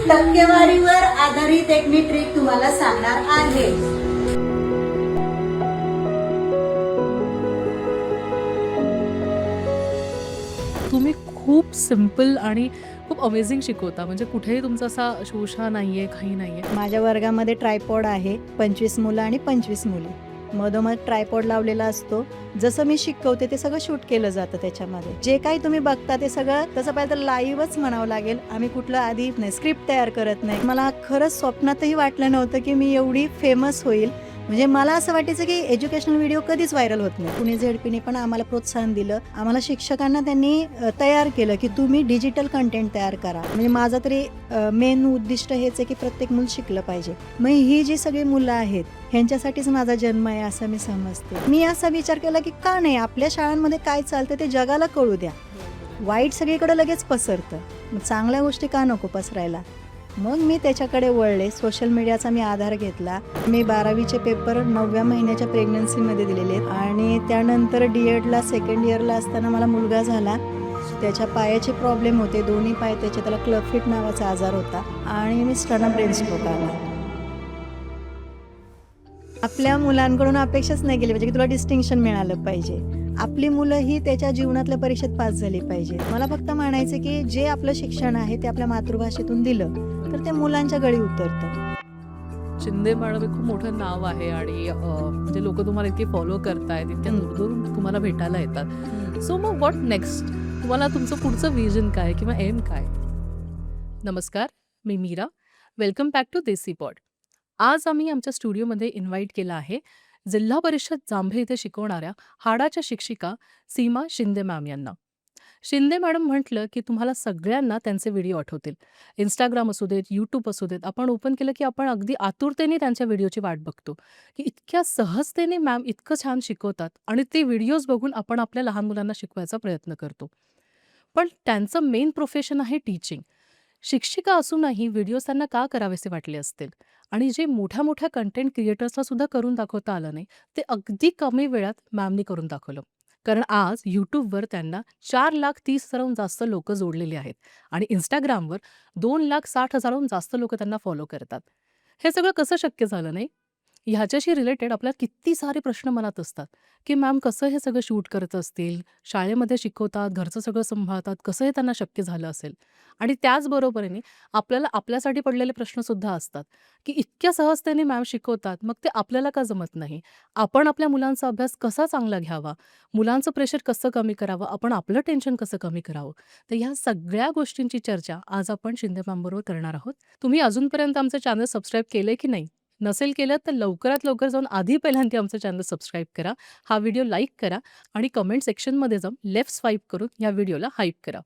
टक्केवारीवर आधारित एक मी ट्रिक तुम्हाला सांगणार आहे. तुम्ही खूप सिम्पल आणि खूप अमेझिंग शिकवता. म्हणजे कुठेही तुमचा असा शोषा नाहीये, काही नाहीये. माझ्या वर्गामध्ये ट्रायपॉड आहे. 25 मुलं आणि 25 मुली. मधोमध ट्रायपॉड लावलेला असतो. जसं मी शिकवते ते सगळं शूट केलं जातं त्याच्यामध्ये. जे काही तुम्ही बघता ते सगळं तसं पाहिजे तर लाईव्हच म्हणावं लागेल. आम्ही कुठलं आधी स्क्रिप्ट तयार करत नाही. मला खरंच स्वप्नातही वाटलं नव्हतं की मी एवढी फेमस होईल. म्हणजे मला असं वाटायचं की एज्युकेशनल व्हिडिओ कधीच व्हायरल होत नाही. पुणे झेडपीने पण आम्हाला प्रोत्साहन दिलं. आम्हाला शिक्षकांना त्यांनी तयार केलं की तुम्ही डिजिटल कंटेंट तयार करा. म्हणजे माझं तरी मेन उद्दिष्ट हेच आहे की प्रत्येक मूल शिकलं पाहिजे. मग ही जी सगळी मुलं आहेत ह्यांच्यासाठीच माझा जन्म आहे असं मी समजते. मी असा विचार केला की का नाही आपल्या शाळांमध्ये काय चालतं ते जगाला कळू द्या. वाईट सगळीकडे लगेच पसरतं, मग चांगल्या गोष्टी का नको पसरायला. मग मी त्याच्याकडे वळले. सोशल मीडियाचा मी आधार घेतला. मी 12वीचे पेपर 9व्या महिन्याच्या प्रेग्नन्सीमध्ये दिलेले आणि त्यानंतर DEDला सेकंड इयरला असताना मला मुलगा झाला. त्याच्या पायाचे प्रॉब्लेम होते, दोन्ही पाय त्याचे. त्याला क्लब फीट नावाचा आजार होता आणि मी स्टर्नम ब्रेन स्ट्रोक आला. आपल्या मुलांकडून अपेक्षाच नाही केली पाहिजे की तुला डिस्टिंक्शन मिळालं पाहिजे. आपली मुलं ही त्याच्या जीवनातल्या परीक्षेत पास झाली पाहिजे. मला फक्त म्हणायचं की जे आपलं शिक्षण आहे ते आपल्या मातृभाषेतून दिलं तर ते मुलांच्या गळी उतरतं. शिंदे मॅडम हे खूप मोठं नाव आहे आणि म्हणजे लोक तुम्हाला इतके फॉलो करतायत, इतक्या दूरदूरून तुम्हाला भेटायला येतात. सो मग व्हॉट नेक्स्ट? तुम्हाला तुमचं पुढचं विजन काय किंवा एम काय? नमस्कार, मी Meera. Welcome back to Desi pod. आज आम्ही आमच्या स्टुडिओमध्ये इन्व्हाइट केलं आहे जिल्हा परिषद जांभे इथे शिकवणाऱ्या हाडाच्या शिक्षिका सीमा शिंदे मॅम यांना. शिंदे मॅडम म्हटलं की तुम्हाला सगळ्यांना त्यांचे व्हिडिओ आठवतील. इंस्टाग्राम असू देत, यूट्यूब असू देत, आपण ओपन केलं की आपण अगदी आतुरतेने त्यांच्या व्हिडिओची वाट बघतो की इतक्या सहजतेने मॅम इतकं छान शिकवतात आणि ते व्हिडिओज बघून आपण आपल्या लहान मुलांना शिकवायचा प्रयत्न करतो. पण त्यांचं मेन प्रोफेशन आहे टीचिंग. शिक्षिका असूनही व्हिडिओज त्यांना का करावेसे वाटले असतील आणि जे मोठ्या मोठ्या कंटेंट क्रिएटर्सला सुद्धा करून दाखवता आलं नाही ते अगदी कमी वेळात मॅमनी करून दाखवलं. कारण आज यूट्यूबवर त्यांना 4,30,000हून जास्त लोक जोडलेली आहेत आणि इंस्टाग्रामवर 2,60,000हून जास्त लोक त्यांना फॉलो करतात. हे सगळं कसं शक्य झालं नाही? ह्याच्याशी रिलेटेड आपल्याला किती सारे प्रश्न मनात असतात की मॅम कसं हे सगळं शूट करत असतील, शाळेमध्ये शिकवतात, घरचं सगळं सांभाळतात, कसं हे त्यांना शक्य झालं असेल. आणि त्याचबरोबरीने आपल्याला आपल्यासाठी पडलेले प्रश्नसुद्धा असतात की इतक्या सहजतेने मॅम शिकवतात, मग ते आपल्याला का जमत नाही? आपण आपल्या मुलांचा अभ्यास कसा चांगला घ्यावा, मुलांचं प्रेशर कसं कमी करावं, आपण आपलं टेन्शन कसं कमी करावं. तर ह्या सगळ्या गोष्टींची चर्चा आज आपण शिंदे मॅमबरोबर करणार आहोत. तुम्ही अजूनपर्यंत आमचं चॅनल सबस्क्राईब केलंय की नाही? नसेल केलं तर लवकरात लवकर जाऊन आधी पहिल्यांदा आमचं चॅनल सबस्क्राईब करा, हा व्हिडिओ लाईक करा आणि कमेंट सेक्शनमध्ये जाऊन लेफ्ट स्वाईप करून या व्हिडिओला हाईप करा.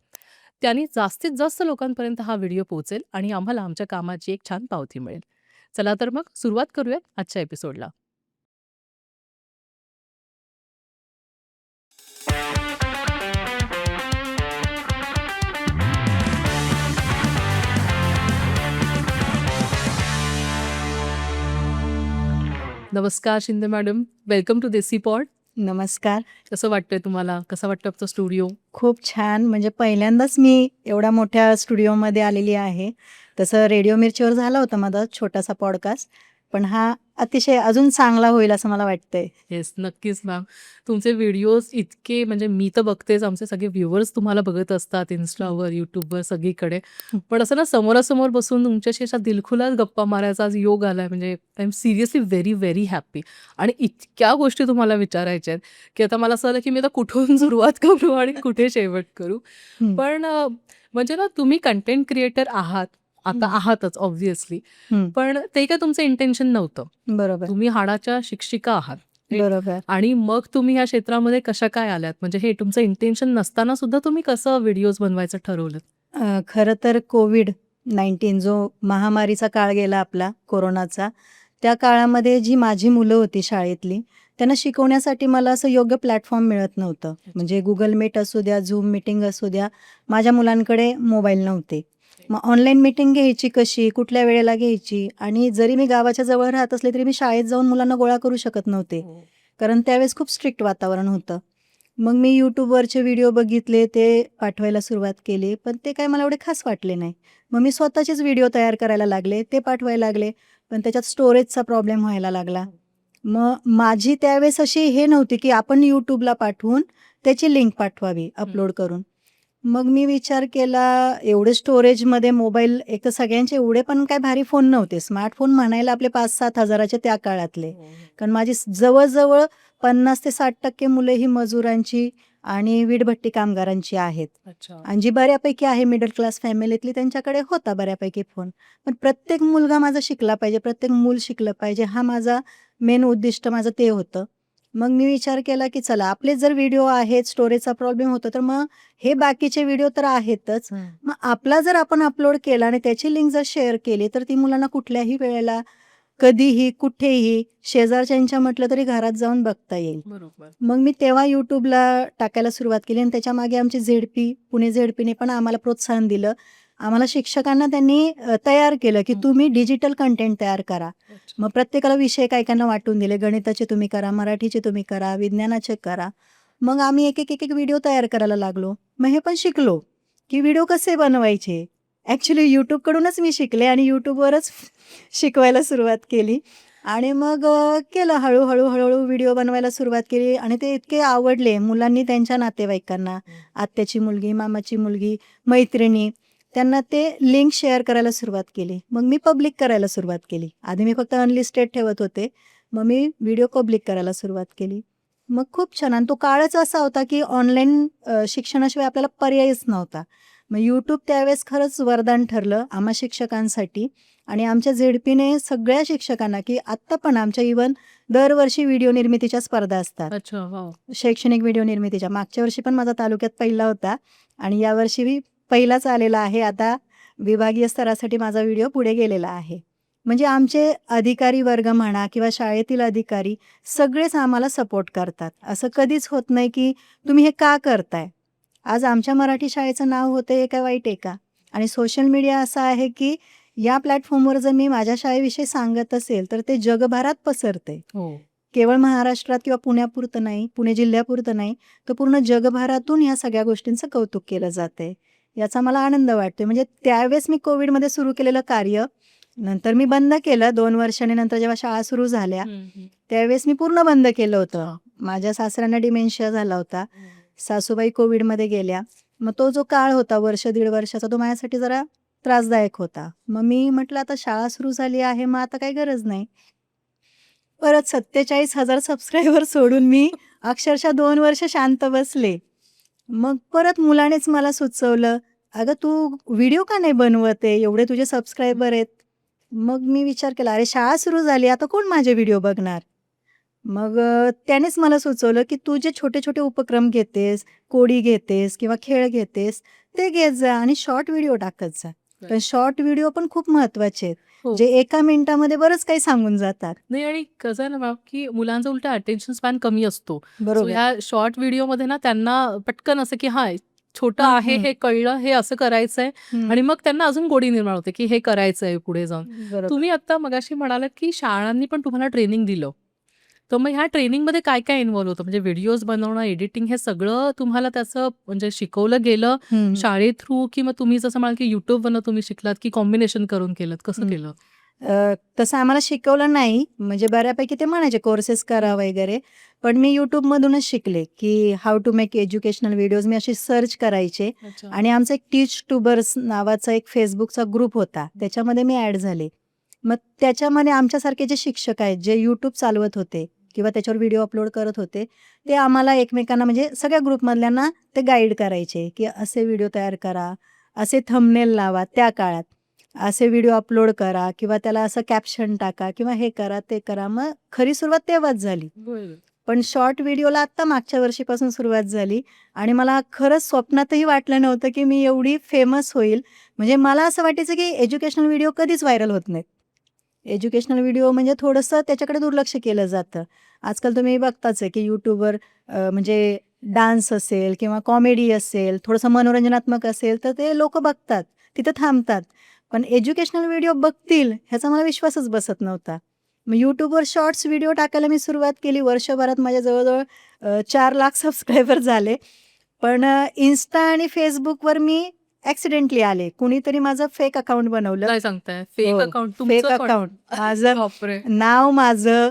त्याने जास्तीत जास्त लोकांपर्यंत हा व्हिडिओ पोहोचेल आणि आम्हाला आमच्या कामाची एक छान पावती मिळेल. चला तर मग सुरुवात करूयात आजच्या एपिसोडला. नमस्कार Shinde madam, welcome to Desi pod. नमस्कार. कसं वाटतंय तुम्हाला? कसा वाटतं आमचा स्टुडिओ? खूप छान. म्हणजे पहिल्यांदाच मी एवढ्या मोठ्या स्टुडिओमध्ये आलेली आहे. तसं रेडिओ मिर्चीवर झाला होता माझा छोटासा पॉडकास्ट, पण हा अतिशय अजून चांगला होईल असं मला वाटतंय. येस, नक्कीच मॅम. तुमचे व्हिडिओज इतके म्हणजे मी तर बघतेच, आमचे सगळे व्ह्युअर्स तुम्हाला बघत असतात इन्स्टावर, यूट्यूबवर सगळीकडे. पण असं ना समोरासमोर बसून तुमच्याशी अशा दिलखुलास गप्पा मारायचा आज योग आलाय. म्हणजे I am seriously very, very happy. आणि इतक्या गोष्टी तुम्हाला विचारायच्या आहेत, की आता मला असं आलं की मी आता कुठून सुरुवात करू आणि कुठे शेवट करू. हं, पण म्हणजे ना तुम्ही कंटेंट क्रिएटर आहात, आता हं, आहातच ऑब्व्हियसली. हं. पण ते काय तुमचं इंटेन्शन नव्हतं. बरोबर, तुम्ही हाडाच्या शिक्षिका आहात, राईट? बरोबर. आणि मग तुम्ही ह्या क्षेत्रामध्ये कशा काय आल्यात? म्हणजे हे तुमचं इंटेन्शन नसताना सुद्धा तुम्ही कसं व्हिडिओज बनवायचं ठरवलं? खरं तर कोविड-19 जो महामारीचा काळ गेला आपला कोरोनाचा, त्या काळामध्ये जी माझी मुलं होती शाळेतली, त्यांना शिकवण्यासाठी मला असं योग्य प्लॅटफॉर्म मिळत नव्हतं. म्हणजे Google Meet असू द्या, Zoom मीटिंग असू द्या, माझ्या मुलांकडे मोबाईल नव्हते. मग ऑनलाईन मीटिंग घ्यायची कशी, कुठल्या वेळेला घ्यायची आणि जरी मी गावाच्या जवळ राहत असले तरी मी शाळेत जाऊन मुलांना गोळा करू शकत नव्हते. कारण त्यावेळेस खूप स्ट्रिक्ट वातावरण होतं. मग मी यूट्यूबवरचे व्हिडिओ बघितले, ते पाठवायला सुरुवात केली. पण ते काय मला एवढे खास वाटले नाही. मग मी स्वतःचेच व्हिडिओ तयार करायला लागले, ते पाठवायला लागले. पण त्याच्यात स्टोरेजचा प्रॉब्लेम व्हायला लागला. मग माझी त्यावेळेस अशी हे नव्हती, की आपण YouTubeला पाठवून त्याची लिंक पाठवावी अपलोड करून. मग मी विचार केला, एवढे स्टोरेजमध्ये मोबाईल, एक तर सगळ्यांचे एवढे पण काय भारी फोन नव्हते. स्मार्टफोन म्हणायला आपले 5-7 हजाराचे त्या काळातले. कारण माझी जवळ-जवळ 50 ते 60% मुलं ही मजुरांची आणि वीटभट्टी कामगारांची आहेत. अच्छा. आणि जी बऱ्यापैकी आहे मिडल क्लास फॅमिलीतली, त्यांच्याकडे होता बऱ्यापैकी फोन. पण प्रत्येक मुलगा माझा शिकला पाहिजे, प्रत्येक मूल शिकलं पाहिजे, हा माझा मेन उद्दिष्ट माझं ते होतं. मग मी विचार केला, की चला आपले जर व्हिडिओ आहेत, स्टोरेजचा प्रॉब्लेम होतो, तर मग हे बाकीचे व्हिडिओ तर आहेतच. मग आपला जर आपण अपलोड केला आणि त्याची लिंक जर शेअर केली, तर ती मुलांना कुठल्याही वेळेला, कधीही, कुठेही, शेजारच्यांच्या म्हटलं तरी घरात जाऊन बघता येईल. बरोबर. मग मी तेव्हा YouTubeला टाकायला सुरुवात केली आणि त्याच्यामागे आमची झेडपी, पुणे झेडपीने पण आम्हाला प्रोत्साहन दिलं. आम्हाला शिक्षकांना त्यांनी तयार केलं, की तुम्ही डिजिटल कंटेंट तयार करा. अच्छा. मग प्रत्येकाला विषय काही वाटून दिले. गणिताचे तुम्ही करा, मराठीचे तुम्ही करा, विज्ञानाचे करा. मग आम्ही एक व्हिडिओ तयार करायला लागलो. मग हे पण शिकलो, की व्हिडिओ कसे बनवायचे. ॲक्च्युली YouTubeकडूनच मी शिकले आणि YouTubeवरच शिकवायला सुरुवात केली. आणि मग केलं हळूहळू व्हिडिओ बनवायला सुरुवात केली आणि ते इतके आवडले. मुलांनी त्यांच्या नातेवाईकांना, आत्याची मुलगी, मामाची मुलगी, मैत्रिणी, त्यांना ते लिंक शेअर करायला सुरुवात केली. मग मी पब्लिक करायला सुरुवात केली. आधी मी फक्त अनलिस्टेड ठेवत होते. मग मी व्हिडिओ पब्लिक करायला सुरुवात केली. मग खूप छान. आणि तो काळच असा होता, की ऑनलाईन शिक्षणाशिवाय आपल्याला पर्यायच नव्हता. मग YouTube त्यावेळेस खरंच वरदान ठरलं आम्हा शिक्षकांसाठी. आणि आमच्या झेडपीने सगळ्या शिक्षकांना, की आत्ता पण आमच्या इव्हन दरवर्षी व्हिडिओ निर्मितीच्या स्पर्धा असतात. अच्छा. वाव. शैक्षणिक व्हिडिओ निर्मितीच्या. मागच्या वर्षी पण माझा तालुक्यात पहिला होता आणि यावर्षी मी पहिलाच आलेला आहे. आता विभागीय स्तरासाठी माझा व्हिडिओ पुढे गेलेला आहे. म्हणजे आमचे अधिकारी वर्ग म्हणा किंवा शाळेतील अधिकारी सगळेच आम्हाला सपोर्ट करतात. असं कधीच होत नाही, की तुम्ही हे का करताय? आज आमच्या मराठी शाळेचं नाव होतं, हे काय वाईट आहे का? आणि सोशल मीडिया असा आहे, की या प्लॅटफॉर्मवर जर मी माझ्या शाळेविषयी सांगत असेल, तर ते जगभरात पसरते. हो. केवळ महाराष्ट्रात किंवा पुण्यापुरतं नाही, पुणे जिल्ह्यापुरतं नाही, तर पूर्ण जगभरातून ह्या सगळ्या गोष्टींचं कौतुक केलं जातंय. याचा मला आनंद वाटतोय. म्हणजे त्यावेळेस मी कोविडमध्ये सुरू केलेलं कार्य, नंतर मी बंद केलं 2 वर्षांनी. नंतर जेव्हा शाळा सुरू झाल्या, त्यावेळेस मी पूर्ण बंद केलं होतं. माझ्या सासऱ्यांना डिमेन्शिया झाला होता. सासूबाई कोविडमध्ये गेल्या. मग तो जो काळ होता, वर्ष, 1.5 वर्षाचा, तो माझ्यासाठी जरा त्रासदायक होता. मग मी म्हटलं आता शाळा सुरू झाली आहे, मग आता काही गरज नाही. परत 47,000 सबस्क्रायबर सोडून मी अक्षरशः 2 वर्ष शांत बसले. मग परत मुलानेच मला सुचवलं, "अगं तू व्हिडिओ का नाही बनवत आहे? एवढे तुझे सबस्क्रायबर आहेत." मग मी विचार केला, अरे शाळा सुरू झाली, आता कोण माझे व्हिडिओ बघणार? मग त्यानेच मला सुचवलं, की तू जे छोटे-छोटे उपक्रम घेतेस, कोडी घेतेस किंवा खेळ घेतेस, ते घेत जा आणि शॉर्ट व्हिडिओ टाकत जा. पण शॉर्ट व्हिडिओ पण खूप महत्त्वाचे आहेत, हो. जे एका मिनिटामध्ये बरंच काही सांगून जातात. नाही, आणि कसं आहे ना मॅम, की मुलांचा उलटा अटेन्शन स्पॅन कमी असतो. सो बरोबर. ह्या शॉर्ट व्हिडिओमध्ये ना त्यांना पटकन असं, की हां, छोटं हां, आहे, हे कळलं, हे असं करायचंय, हं. आणि मग त्यांना अजून गोडी निर्माण होते, की हे करायचंय पुढे जाऊन. बरोबर. तुम्ही आता मगाशी म्हणालात, की शाळांनी पण तुम्हाला ट्रेनिंग दिलं. तर मग ह्या ट्रेनिंगमध्ये काय-काय इन्व्हॉल्व होतं? म्हणजे व्हिडिओज बनवणं, एडिटिंग, हे सगळं तुम्हाला त्याचं म्हणजे शिकवलं गेलं हं. शाळे थ्रू, की मग तुम्ही जसं म्हणाल, की YouTubeवरनं तुम्ही शिकलात, की कॉम्बिनेशन करून केलंत? कसं हं. केलं? तसं आम्हाला शिकवलं नाही. म्हणजे बऱ्यापैकी ते म्हणायचे कोर्सेस करा वगैरे. पण मी YouTubeमधूनच शिकले, की how to make educational videos. मी अशी सर्च करायचे अच्छा. आणि आमचा एक टीच ट्यूबर्स नावाचा एक Facebookचा ग्रुप होता. त्याच्यामध्ये मी ॲड झाले. मग त्याच्यामध्ये आमच्यासारखे जे शिक्षक आहेत, जे YouTube चालवत होते किंवा त्याच्यावर व्हिडिओ अपलोड करत होते, ते आम्हाला एकमेकांना, म्हणजे सगळ्या ग्रुपमधल्यांना ते गाईड करायचे, की असे व्हिडिओ तयार करा, असे थंबनेल लावा त्या काळात. असे व्हिडिओ अपलोड करा किंवा त्याला असं कॅप्शन टाका किंवा हे करा, ते करा. मग खरी सुरुवात तेव्हाच झाली. बरं. पण शॉर्ट व्हिडिओला आत्ता मागच्या वर्षीपासून सुरुवात झाली आणि मला खरंच स्वप्नातही वाटलं नव्हतं, की मी एवढी फेमस होईल. म्हणजे मला असं वाटायचं, की एज्युकेशनल व्हिडिओ कधीच व्हायरल होत नाहीत. एज्युकेशनल व्हिडिओ म्हणजे थोडंसं त्याच्याकडे दुर्लक्ष केलं जातं. आजकाल तुम्ही बघताच आहे, की YouTubeवर म्हणजे डान्स असेल किंवा कॉमेडी असेल, थोडंसं मनोरंजनात्मक असेल, तर ते लोकं बघतात, तिथं थांबतात. पण एज्युकेशनल व्हिडिओ बघतील ह्याचा मला विश्वासच बसत नव्हता. मग यूट्यूबवर शॉर्ट्स व्हिडिओ टाकायला मी सुरुवात केली. वर्षभरात माझ्या जवळजवळ 4 लाख सबस्क्रायबर झाले. पण इन्स्टा आणि फेसबुकवर मी ॲक्सिडेंटली आले. कुणीतरी माझं फेक अकाउंट बनवलं. काय सांगताय? फेक हो, अकाउंट फेक तुमचं पण? अकाउंट. माझं बापरे! नाव माझं,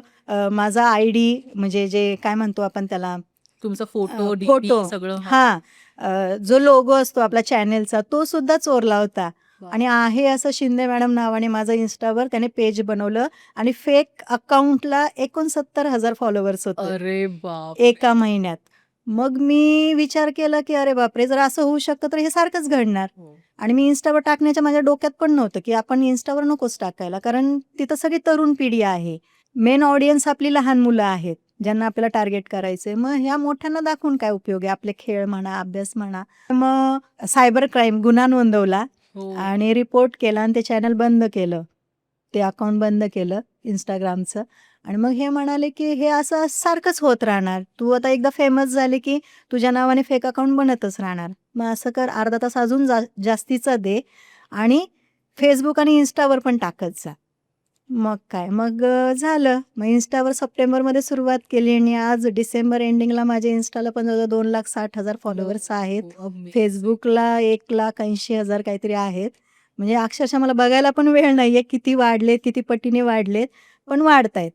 माझा आयडी म्हणजे जे काय म्हणतो आपण त्याला, तुमचा फोटो, फोटो, डीपी सगळं? हां. जो लोगो असतो आपला चॅनेलचा तो सुद्धा चोरला होता. बाप. आणि आहे असं शिंदे मॅडम नावाने माझं इन्स्टावर त्याने पेज बनवलं आणि फेक अकाउंटला 69,000 फॉलोअर्स होते अरे बाप! एका महिन्यात. मग मी विचार केला की अरे बापरे, जर असं होऊ शकतं तर हे सारखंच घडणार. हो. आणि मी इन्स्टावर टाकण्याच्या माझ्या डोक्यात पण नव्हतं की आपण इन्स्टावर नकोच टाकायला, कारण तिथं सगळी तरुण पिढी आहे. मेन ऑडियन्स आपली लहान मुलं आहेत ज्यांना आपल्याला टार्गेट करायचंय. मग ह्या मोठ्यांना दाखवून काय उपयोग आहे, आपले खेळ म्हणा, अभ्यास म्हणा. मग सायबर क्राईम गुन्हा नोंदवला हो. आणि रिपोर्ट केला आणि ते चॅनल बंद केलं. ते अकाउंट बंद केलं Instagramचं. आणि मग हे म्हणाले की हे असं सारखंच होत राहणार. तू आता एकदा फेमस झाली की तुझ्या नावाने फेक अकाउंट बनतच राहणार. मग असं कर, अर्धा तास अजून जास्तीचा दे आणि फेसबुक आणि इन्स्टावर पण टाकत जा. मग काय, मग झालं. मग इन्स्टावर सप्टेंबरमध्ये सुरुवात केली आणि आज डिसेंबर एंडिंगला माझ्या इन्स्टाला पण जवळ 2,60,000 फॉलोअर्स आहेत. हो, amazing. फेसबुकला 1,80,000 काहीतरी आहेत. म्हणजे अक्षरशः मला बघायला पण वेळ नाहीये किती वाढलेत, किती पटीने वाढलेत, पण वाढतायत.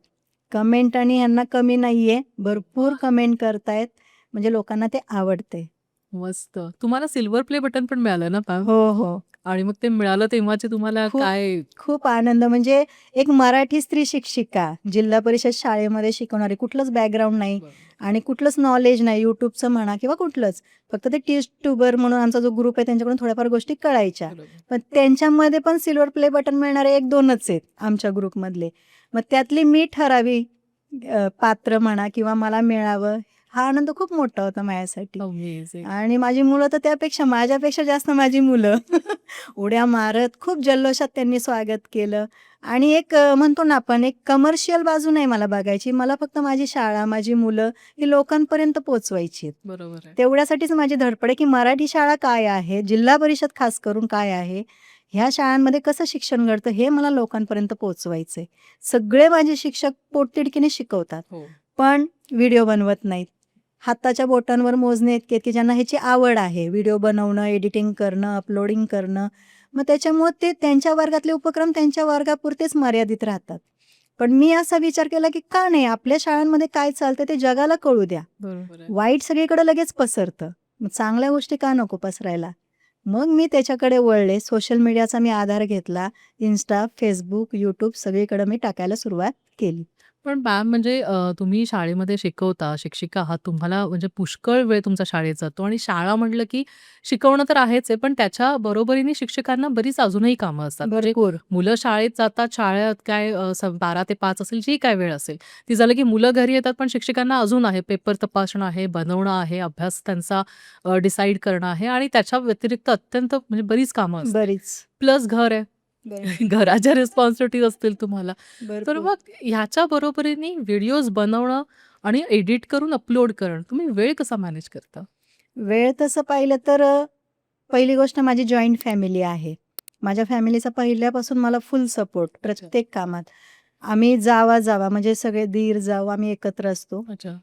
कमेंट आणि ह्यांना कमी नाहीये. भरपूर कमेंट करतायत. म्हणजे लोकांना ते आवडते. मस्त. तुम्हाला सिल्वर प्ले बटन पण मिळालं ना मॅम? हो, हो. आणि मग ते मिळालं तेव्हाचे तुम्हाला खूप काय? खूप आनंद. म्हणजे एक मराठी स्त्री शिक्षिका, जिल्हा परिषद शाळेमध्ये शिकवणारी, कुठलंच बॅकग्राऊंड नाही आणि कुठलंच नॉलेज नाही यूट्यूबचं म्हणा किंवा कुठलंच. फक्त ते टीचट्यूबर म्हणून आमचा जो ग्रुप आहे त्यांच्याकडून थोड्याफार गोष्टी कळायच्या. बरोबर. पण त्यांच्यामध्ये पण सिल्वर प्ले बटन मिळणारे 1-2च आहेत आमच्या ग्रुपमधले. मग त्यातली मी ठरावी पात्र म्हणा किंवा मला मिळावं, हा आनंद खूप मोठा होता माझ्यासाठी. Amazing. आणि माझी मुलं तर त्यापेक्षा, माझ्यापेक्षा जास्त माझी मुलं उड्या मारत खूप जल्लोषात त्यांनी स्वागत केलं. आणि एक म्हणतो ना आपण, एक कमर्शियल बाजू नाही मला बघायची. मला फक्त माझी शाळा, माझी मुलं ही लोकांपर्यंत पोहोचवायची. बरोबर आहे. तेवढ्यासाठीच माझी धडपड आहे की मराठी शाळा काय आहे, जिल्हा परिषद खास करून काय आहे, ह्या शाळांमध्ये कसं शिक्षण घडतं हे मला लोकांपर्यंत पोहोचवायचंय. सगळे माझे शिक्षक पोटतिडकीने शिकवतात, हो. पण व्हिडिओ बनवत नाहीत. हाताच्या बोटांवर मोजणे इतके की ज्यांना ह्याची आवड आहे, व्हिडिओ बनवणं, एडिटिंग करणं, अपलोडिंग करणं. मग त्याच्यामुळे ते त्यांच्या वर्गातले उपक्रम त्यांच्या वर्गापुरतेच मर्यादित राहतात. पण मी असा विचार केला की का नाही, आपल्या शाळांमध्ये काय चालतं ते जगाला कळू द्या. बरोबर आहे. वाईट सगळीकडे लगेच पसरतं, मग चांगल्या गोष्टी का नको पसरायला. मग मी त्याच्याकडे वळले. सोशल मीडियाचा मी आधार घेतला. इन्स्टा, फेसबुक, यूट्यूब सगळीकडे मी टाकायला सुरुवात केली. पण मॅम म्हणजे तुम्ही शाळेमध्ये शिकवता, शिक्षिका आहात. तुम्हाला म्हणजे पुष्कळ वेळ तुमचा शाळेत जातो आणि शाळा म्हटलं की शिकवणं तर आहेच आहे, पण त्याच्या बरोबरीने शिक्षकांना बरीच अजूनही कामं असतात. म्हणजे भरपूर. मुलं शाळेत जातात, शाळेत काय 12 ते 5 असेल, जी काय वेळ असेल ती झालं की मुलं घरी येतात, पण शिक्षकांना अजून आहे पेपर तपासणं आहे, बनवणं आहे, अभ्यास त्यांचा डिसाईड करणं आहे आणि त्याच्या व्यतिरिक्त अत्यंत म्हणजे बरीच कामं असतात. बरीच. प्लस घर आहे. घराच्या रिस्पॉन्सिबिलिटीज असतील तुम्हाला. तर भरपूर. मग ह्याच्या बरोबरीने व्हिडिओज बनवणं आणि एडिट करून अपलोड करणं, तुम्ही वेळ कसा मॅनेज करता? वेळ तसं पाहिलं तर पहिली गोष्ट माझी जॉईंट फॅमिली आहे. माझ्या फॅमिलीचा पहिल्यापासून मला फुल सपोर्ट प्रत्येक कामात. आम्ही जावा म्हणजे सगळे दीर जाऊ आम्ही एकत्र असतो. अच्छा.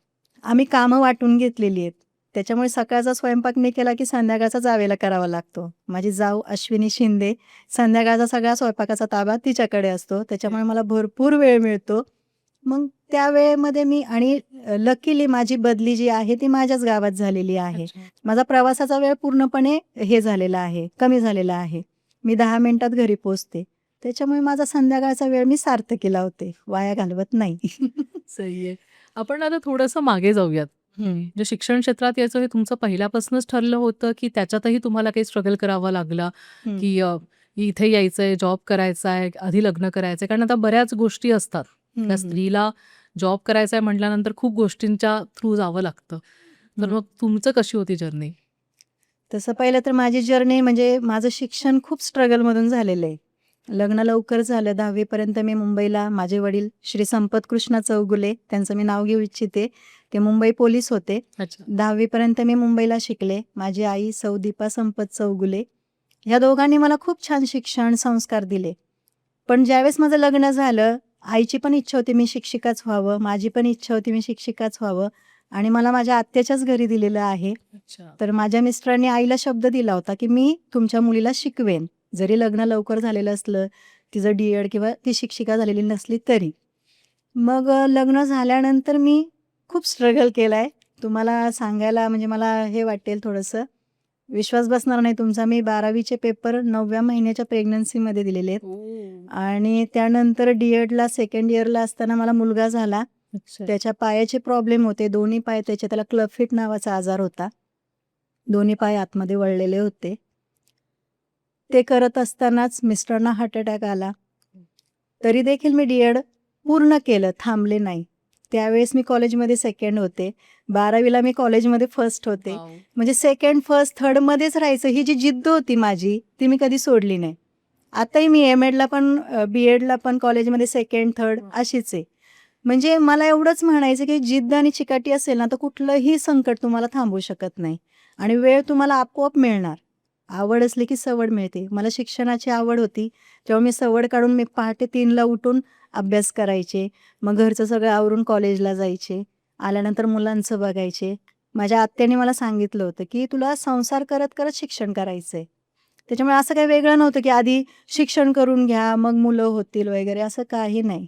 आम्ही कामं वाटून घेतलेली आहेत. त्याच्यामुळे सकाळचा स्वयंपाक मी केला की संध्याकाळचा जावेला करावा लागतो. माझी जाऊ अश्विनी शिंदे, संध्याकाळचा सगळा स्वयंपाकाचा ताबा तिच्याकडे असतो. त्याच्यामुळे मला भरपूर वेळ मिळतो. मग त्या वेळेमध्ये मी आणि लकीली माझी बदली जी आहे ती माझ्याच गावात झालेली आहे. अच्छा. माझा प्रवासाचा वेळ पूर्णपणे हे झालेला आहे, कमी झालेला आहे. मी 10 मिनिटात घरी पोहोचते. त्याच्यामुळे माझा संध्याकाळचा वेळ मी सार्थकी लावते, वाया घालवत नाही. सही आहे. आपण आता थोडंसं मागे जाऊयात. म्हणजे शिक्षण क्षेत्रात यायचं हे तुमचं पहिल्यापासूनच ठरलं होतं की त्याच्यातही तुम्हाला काही स्ट्रगल करावा लागला की इथे यायचंय, जॉब करायचा आहे, आधी लग्न करायचंय? कारण आता बऱ्याच गोष्टी असतात. त्या स्त्रीला जॉब करायचा आहे म्हटल्यानंतर खूप गोष्टींच्या थ्रू जावं लागतं. तर मग तुमचं कशी होती जर्नी? तसं पाहिलं तर माझी जर्नी म्हणजे माझं शिक्षण खूप स्ट्रगलमधून झालेलं आहे. लग्न लवकर झालं. 10वी पर्यंत मी मुंबईला, माझे वडील श्री संपत कृष्णा चौगुले, त्यांचं मी नाव घेऊ इच्छिते. ते मुंबई पोलीस होते. अच्छा. 10वी पर्यंत मी मुंबईला शिकले. माझी आई सौ दीपा संपत चौगुले. ह्या दोघांनी मला खूप छान शिक्षण, संस्कार दिले. पण ज्यावेळेस माझं लग्न झालं आईची पण इच्छा होती मी शिक्षिकाच व्हावं, माझी पण इच्छा होती मी शिक्षिकाच व्हावं आणि मला माझ्या आत्याच्याच घरी दिलेलं आहे. अच्छा. तर माझ्या मिस्टरांनी आईला शब्द दिला होता, की मी तुमच्या मुलीला शिकवेन. जरी लग्न लवकर झालेलं असलं, तिचं डी-एड किंवा ती शिक्षिका झालेली नसली तरी. मग लग्न झाल्यानंतर मी खूप स्ट्रगल केलाय. तुम्हाला सांगायला म्हणजे मला हे वाटेल थोडंसं, विश्वास बसणार नाही तुमचा. मी 12वीचे पेपर 9व्या महिन्याच्या प्रेग्नन्सीमध्ये दिलेले आहेत. ओ. आणि त्यानंतर डी-एडला सेकंड इयरला असताना मला मुलगा झाला. अच्छा. त्याच्या पायाचे प्रॉब्लेम होते. दोन्ही पाय त्याचे, त्याला क्लब फीट नावाचा आजार होता. दोन्ही पाय आतमध्ये वळलेले होते. ते करत असतानाच मिस्टरांना हार्ट अटॅक आला. तरी देखील मी डी-एड पूर्ण केलं, थांबले नाही. त्यावेळेस मी कॉलेजमध्ये सेकंड होते. 12वीला मी कॉलेजमध्ये फर्स्ट होते. वाव. म्हणजे सेकंड, फर्स्ट, थर्डमध्येच राहायचं. ही जी जिद्द होती माझी, ती मी कधी सोडली नाही. आताही मी एम-एडला पण बी-एडला पण कॉलेजमध्ये सेकंड, थर्ड अशीच आहे. म्हणजे मला एवढंच म्हणायचं की जिद्द आणि चिकाटी असेल ना, तर कुठलंही संकट तुम्हाला थांबवू शकत नाही आणि वेळ तुम्हाला आपोआप मिळणार. आवड असली की सवड मिळते. मला शिक्षणाची आवड होती. तेव्हा मी सवड काढून मी पहाटे 3ला उठून अभ्यास करायचे. मग घरचं सगळं आवरून कॉलेजला जायचे. आल्यानंतर मुलांचं बघायचे. माझ्या आत्याने मला सांगितलं होतं, की तुला संसार करत-करत शिक्षण करायचंय. त्याच्यामुळे असं काही वेगळं नव्हतं, की आधी शिक्षण करून घ्या, मग मुलं होतील वगैरे असं काही नाही.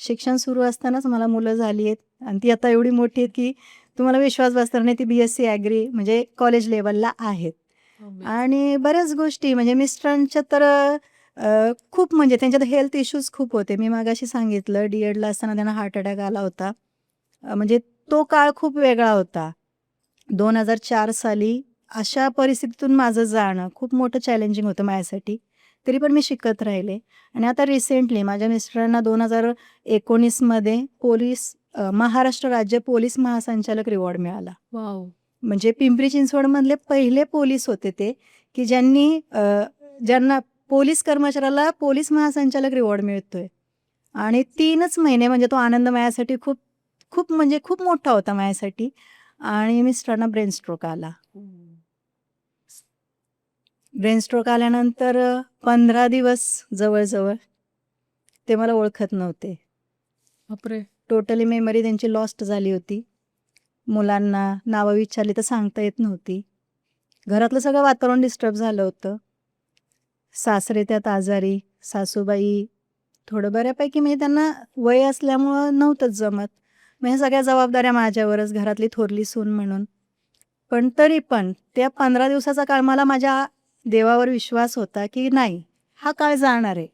शिक्षण सुरू असतानाच मला मुलं झाली आहेत आणि ती आता एवढी मोठी आहेत, की तुम्हाला विश्वास बसणार नाही, ती BSc ॲग्री म्हणजे कॉलेज लेव्हलला आहेत. Amazing. आणि बऱ्याच गोष्टी म्हणजे मिस्टरांच्या तर खूप म्हणजे त्यांच्यात हेल्थ इश्यूज खूप होते. मी मगाशी सांगितलं डी-एडला असताना त्यांना हार्ट अटॅक आला होता. म्हणजे तो काळ खूप वेगळा होता. 2004 साली अशा परिस्थितीतून माझं जाणं खूप मोठं चॅलेंजिंग होतं माझ्यासाठी. तरी पण मी शिकत राहिले आणि आता रिसेंटली माझ्या मिस्टरांना 2019मध्ये महाराष्ट्र राज्य पोलीस महासंचालक रिवॉर्ड मिळाला. वाव. म्हणजे पिंपरी चिंचवडमधले पहिले पोलीस होते ते, की ज्यांना पोलीस कर्मचाऱ्याला पोलीस महासंचालक रिवॉर्ड मिळतोय. आणि 3च महिने म्हणजे तो आनंद माझ्यासाठी खूप खूप म्हणजे खूप मोठा होता माझ्यासाठी. आणि मिस्टरांना ब्रेन स्ट्रोक आला. ब्रेन स्ट्रोक आल्यानंतर 15 दिवस जवळ-जवळ ते मला ओळखत नव्हते. बापरे. टोटली मेमरी त्यांची लॉस्ट झाली होती. मुलांना नावं विचारली तर सांगता येत नव्हती. घरातलं सगळं वातावरण डिस्टर्ब झालं होतं. सासरे त्यात आजारी, सासूबाई थोडं बऱ्यापैकी म्हणजे त्यांना वय असल्यामुळं नव्हतंच जमत. मग ह्या सगळ्या जबाबदाऱ्या माझ्यावरच, घरातली थोरली सून म्हणून. पण तरी पण त्या 15 दिवसाचा काळ मला माझ्या देवावर विश्वास होता, की नाही हा काळ जाणार आहे.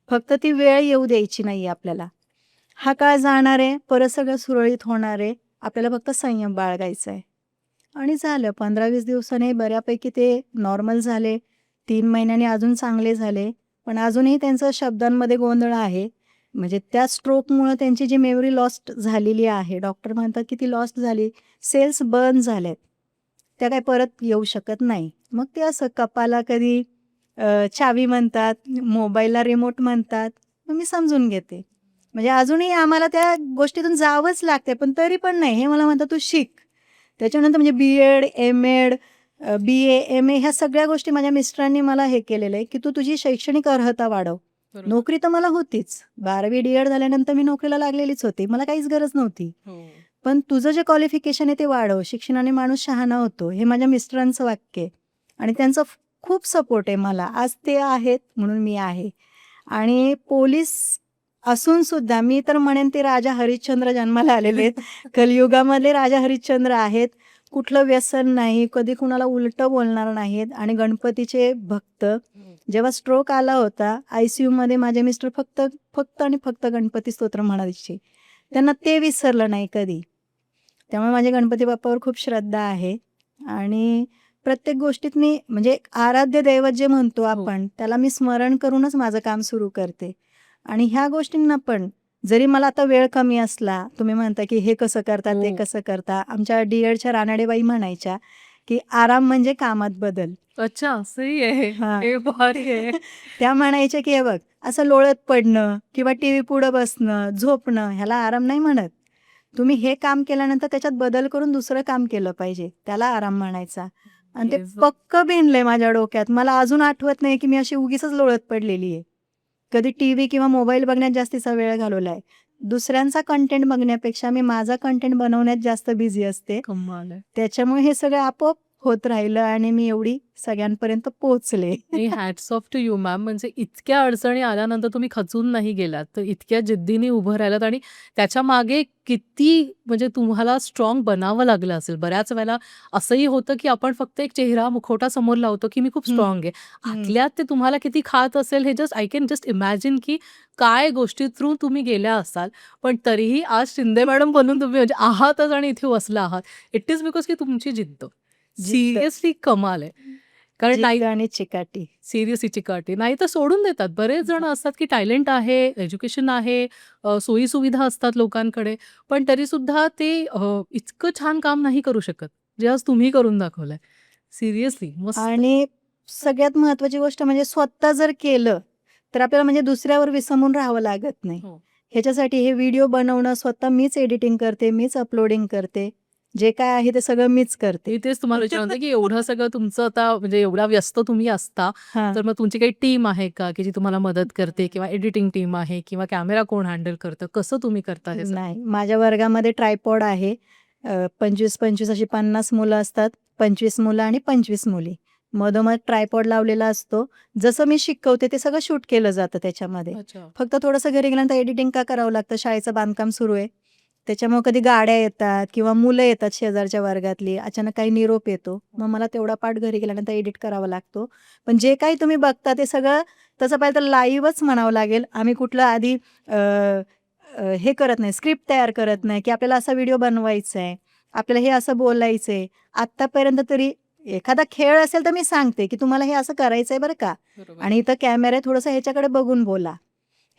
फक्त ती वेळ येऊ द्यायची नाही आपल्याला. हा काळ जाणार आहे, परत सगळं सुरळीत होणार आहे. आपल्याला फक्त संयम बाळगायचा आहे. आणि झालं 15-20 दिवसांनी बऱ्यापैकी ते नॉर्मल झाले. 3 महिन्यांनी अजून चांगले झाले. पण अजूनही त्यांचं शब्दांमध्ये गोंधळ आहे. म्हणजे त्या स्ट्रोकमुळं त्यांची जी मेमरी लॉस्ट झालेली आहे, डॉक्टर म्हणतात की ती लॉस्ट झाली. सेल्स बर्न झाल्यात. त्या काही परत येऊ शकत नाही. मग ते असं कपाला कधी चावी म्हणतात, मोबाईलला रिमोट म्हणतात. मग मी समजून घेते. म्हणजे अजूनही आम्हाला त्या गोष्टीतून जावंच लागते. पण तरी पण नाही, हे मला म्हणतात तू शिक. त्याच्यानंतर म्हणजे बी-एड, एम-एड, BA, MA ह्या सगळ्या गोष्टी माझ्या मिस्टरांनी मला हे केलेलं आहे, की तू तुझी शैक्षणिक अर्हता वाढव. बरोबर. नोकरी तर मला होतीच. 12वी डी-एड झाल्यानंतर मी नोकरीला लागलेलीच होती. मला काहीच गरज नव्हती. हो. पण तुझं जे क्वालिफिकेशन आहे ते वाढव. शिक्षणाने माणूस शहाणा होतो. हे माझ्या मिस्टरांचं वाक्य आहे. आणि त्यांचा खूप सपोर्ट आहे मला. आज ते आहेत म्हणून मी आहे. आणि पोलीस असून सुद्धा मी तर म्हणेन ते राजा हरिश्चंद्र जन्माला आलेले आहेत. कलियुगामधले राजा हरिश्चंद्र आहेत. कुठलं व्यसन नाही, कधी कुणाला उलटं बोलणार नाहीत आणि गणपतीचे भक्त. जेव्हा स्ट्रोक आला होता, ICUमध्ये माझे मिस्टर फक्त आणि फक्त गणपती स्तोत्र म्हणायचे. त्यांना ते विसरलं नाही कधी. त्यामुळे माझ्या गणपती बाप्पावर खूप श्रद्धा आहे आणि प्रत्येक गोष्टीत मी म्हणजे आराध्य दैवत जे म्हणतो आपण, त्याला मी स्मरण करूनच माझं काम सुरू करते. आणि ह्या गोष्टींना पण जरी मला आता वेळ कमी असला, तुम्ही म्हणता की हे कसं करता, ते हो. कसं करता. आमच्या डी-एडच्या रानडेबाई म्हणायच्या, की आराम म्हणजे कामात बदल. अच्छा, सही आहे. हां. हे भारी आहे. त्या म्हणायच्या की हे बघ असं लोळत पडणं किंवा टीव्ही पुढं बसणं, झोपणं ह्याला आराम नाही म्हणत. तुम्ही हे काम केल्यानंतर त्याच्यात बदल करून दुसरं काम केलं पाहिजे. त्याला आराम म्हणायचा. आणि ते Yes. पक्क भिनलंय माझ्या डोक्यात. मला अजून आठवत नाही की मी अशी उगीचच लोळत पडलेली आहे. कधी टीव्ही किंवा मोबाईल बघण्यात जास्तीचा वेळ घालवला आहे. दुसऱ्यांचा कंटेंट बघण्यापेक्षा मी माझा कंटेंट बनवण्यात जास्त बिझी असते. कमाल आहे. त्याच्यामुळे हे सगळं आपोआप होत राहिलं आणि मी एवढी सगळ्यांपर्यंत पोहोचले. आणि hats off to you ma'am. म्हणजे इतक्या अडचणी आल्यानंतर तुम्ही खचून नाही गेलात, तर इतक्या जिद्दीने उभं राहिलात आणि त्याच्या मागे किती म्हणजे तुम्हाला स्ट्रॉंग बनावं लागलं असेल. बऱ्याच वेळेला असंही होतं की आपण फक्त एक चेहरा मुखवटा समोर लावतो की मी खूप हं, स्ट्रॉंग आहे. हं. आतल्यात ते तुम्हाला किती खात असेल हे आय कॅन जस्ट इमॅजिन की काय गोष्टी थ्रू तुम्ही गेल्या असाल. पण तरीही आज शिंदे मॅडम बनून तुम्ही म्हणजे आहातच आणि इथे बसला आहात. इट इज बिकॉज की तुमची जिद्द. जिद्द, सिरियसली कमाल आहे. कारण नाही जिद्द आणि चिकाटी. सिरियसली चिकाटी. नाही तर सोडून देतात. बरेच जण असतात की टॅलेंट आहे, एज्युकेशन आहे, सोयी-सुविधा असतात लोकांकडे, पण तरीसुद्धा ते इतकं छान काम नाही करू शकत, जे आज तुम्ही करून दाखवलंय. सिरियसली मस्त. आणि सगळ्यात महत्त्वाची गोष्ट म्हणजे स्वतः जर केलं, तर आपल्याला म्हणजे दुसऱ्यावर विसंबून राहावं लागत नाही. हो. ह्याच्यासाठी हे व्हिडिओ बनवणं स्वतः मीच एडिटिंग करते, मीच अपलोडिंग करते. जे काय आहे ते सगळं मीच करते. मी तेच तुम्हाला विचारणार होते की एवढं सगळं तुमचं आता म्हणजे एवढा व्यस्त तुम्ही असता, हां. तर मग तुमची काही टीम आहे का, की जी तुम्हाला मदत करते किंवा एडिटिंग टीम आहे किंवा कॅमेरा कोण हँडल करतं? कसं तुम्ही करता हे सगळं? नाही, माझ्या वर्गामध्ये ट्रायपॉड आहे. 25-25 अशी 50 मुलं असतात. 25 मुलं आणि 25 मुली. मधोमध ट्रायपॉड लावलेला असतो. जसं मी शिकवते ते सगळं शूट केलं जातं त्याच्यामध्ये. अच्छा. फक्त थोडंसं घरी गेल्यानंतर एडिटिंग का करावं लागतं, शाळेचं बांधकाम सुरू आहे. त्याच्यामुळे कधी गाड्या येतात किंवा मुलं येतात शेजारच्या वर्गातली, अचानक काही निरोप येतो. मग मला तेवढा पार्ट घरी गेल्यानंतर एडिट करावा लागतो. पण जे काही तुम्ही बघता ते सगळं तसं पाहिलं तर लाईव्हच म्हणावं लागेल. आम्ही कुठलं आधी अ, अ, हे करत नाही, स्क्रिप्ट तयार करत नाही, की आपल्याला असा व्हिडिओ बनवायचा आहे, आपल्याला हे असं बोलायचं आहे. आत्तापर्यंत तरी एखादा खेळ असेल तर मी सांगते, की तुम्हाला हे असं करायचं आहे बरं का, बरोबर. आणि इथं कॅमेरा आहे, थोडंसं ह्याच्याकडे बघून बोला.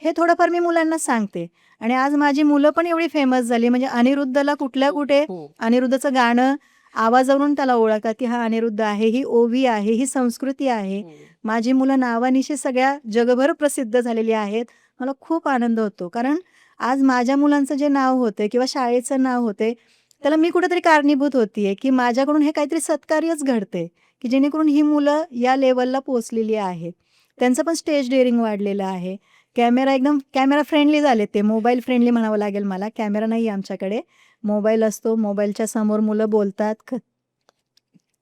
हे थोडंफार मी मुलांना सांगते. आणि आज माझी मुलं पण एवढी फेमस झाली, म्हणजे अनिरुद्धला कुठल्या कुठे हो. अनिरुद्धचं गाणं आवाजावरून त्याला ओळखतात, की हा अनिरुद्ध आहे, ही ओवी आहे, ही संस्कृती आहे. हो. माझी मुलं नावानिशी सगळ्या जगभर प्रसिद्ध झालेली आहेत. मला खूप आनंद होतो. कारण आज माझ्या मुलांचं जे नाव होतंय किंवा शाळेचं नाव होतंय, त्याला मी कुठेतरी कारणीभूत होतीये, की माझ्याकडून हे काहीतरी सत्कार्यच घडतंय, की जेणेकरून ही मुलं या लेव्हलला पोहोचलेली आहेत. त्यांचं पण स्टेज डेअरिंग वाढलेलं आहे. कॅमेरा फ्रेंडली झाले ते. मोबाईल फ्रेंडली म्हणावं लागेल मला. कॅमेरा नाही आहे आमच्याकडे. मोबाईल असतो. मोबाईलच्या समोर मुलं बोलतात,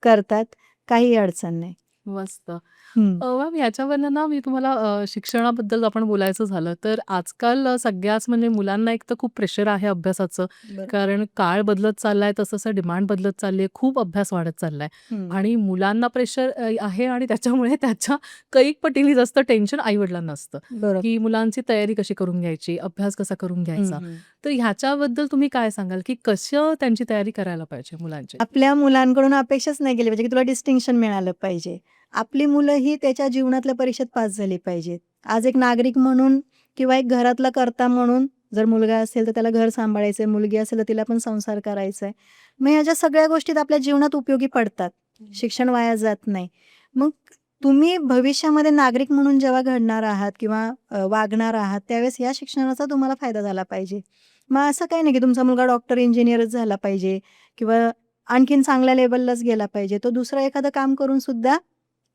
करतात. काही अडचण नाही. मस्त. हं. मॅम ह्याच्यावरनं ना मी तुम्हाला शिक्षणाबद्दल आपण बोलायचं झालं तर आजकाल सगळ्याच म्हणजे मुलांना एक तर खूप प्रेशर आहे अभ्यासाचं. बरं. कारण काळ बदलत चाललाय तसं डिमांड बदलत चालली आहे. खूप अभ्यास वाढत चाललाय हं. आणि मुलांना प्रेशर आहे आणि त्याच्यामुळे त्याच्या कैक पटीने जास्त टेन्शन आई-वडिलांना असतं, बरोबर. की मुलांची तयारी कशी करून घ्यायची, अभ्यास कसा करून हं, घ्यायचा. हं. तर ह्याच्याबद्दल तुम्ही काय सांगाल, की कसं त्यांची तयारी करायला पाहिजे मुलांची? आपल्या मुलांकडून अपेक्षाच नाही केली पाहिजे, की तुला डिस्टिंक्शन मिळालं पाहिजे. आपली मुलं ही त्याच्या जीवनातल्या परीक्षेत पास झाली पाहिजेत. आज एक नागरिक म्हणून किंवा एक घरातला कर्ता म्हणून जर मुलगा असेल तर त्याला घर सांभाळायचं आहे, मुलगी असेल तर तिला पण संसार करायचा आहे. मग ह्या सगळ्या गोष्टीत आपल्या जीवनात उपयोगी पडतात. शिक्षण वाया जात नाही. मग तुम्ही भविष्यामध्ये नागरिक म्हणून जेव्हा घडणार आहात किंवा वागणार आहात, त्यावेळेस या शिक्षणाचा तुम्हाला फायदा झाला पाहिजे. मग असं काही नाही, की तुमचा मुलगा डॉक्टर, इंजिनिअरच झाला पाहिजे किंवा आणखीन चांगल्या लेव्हललाच गेला पाहिजे. तो दुसरं एखादं काम करून सुद्धा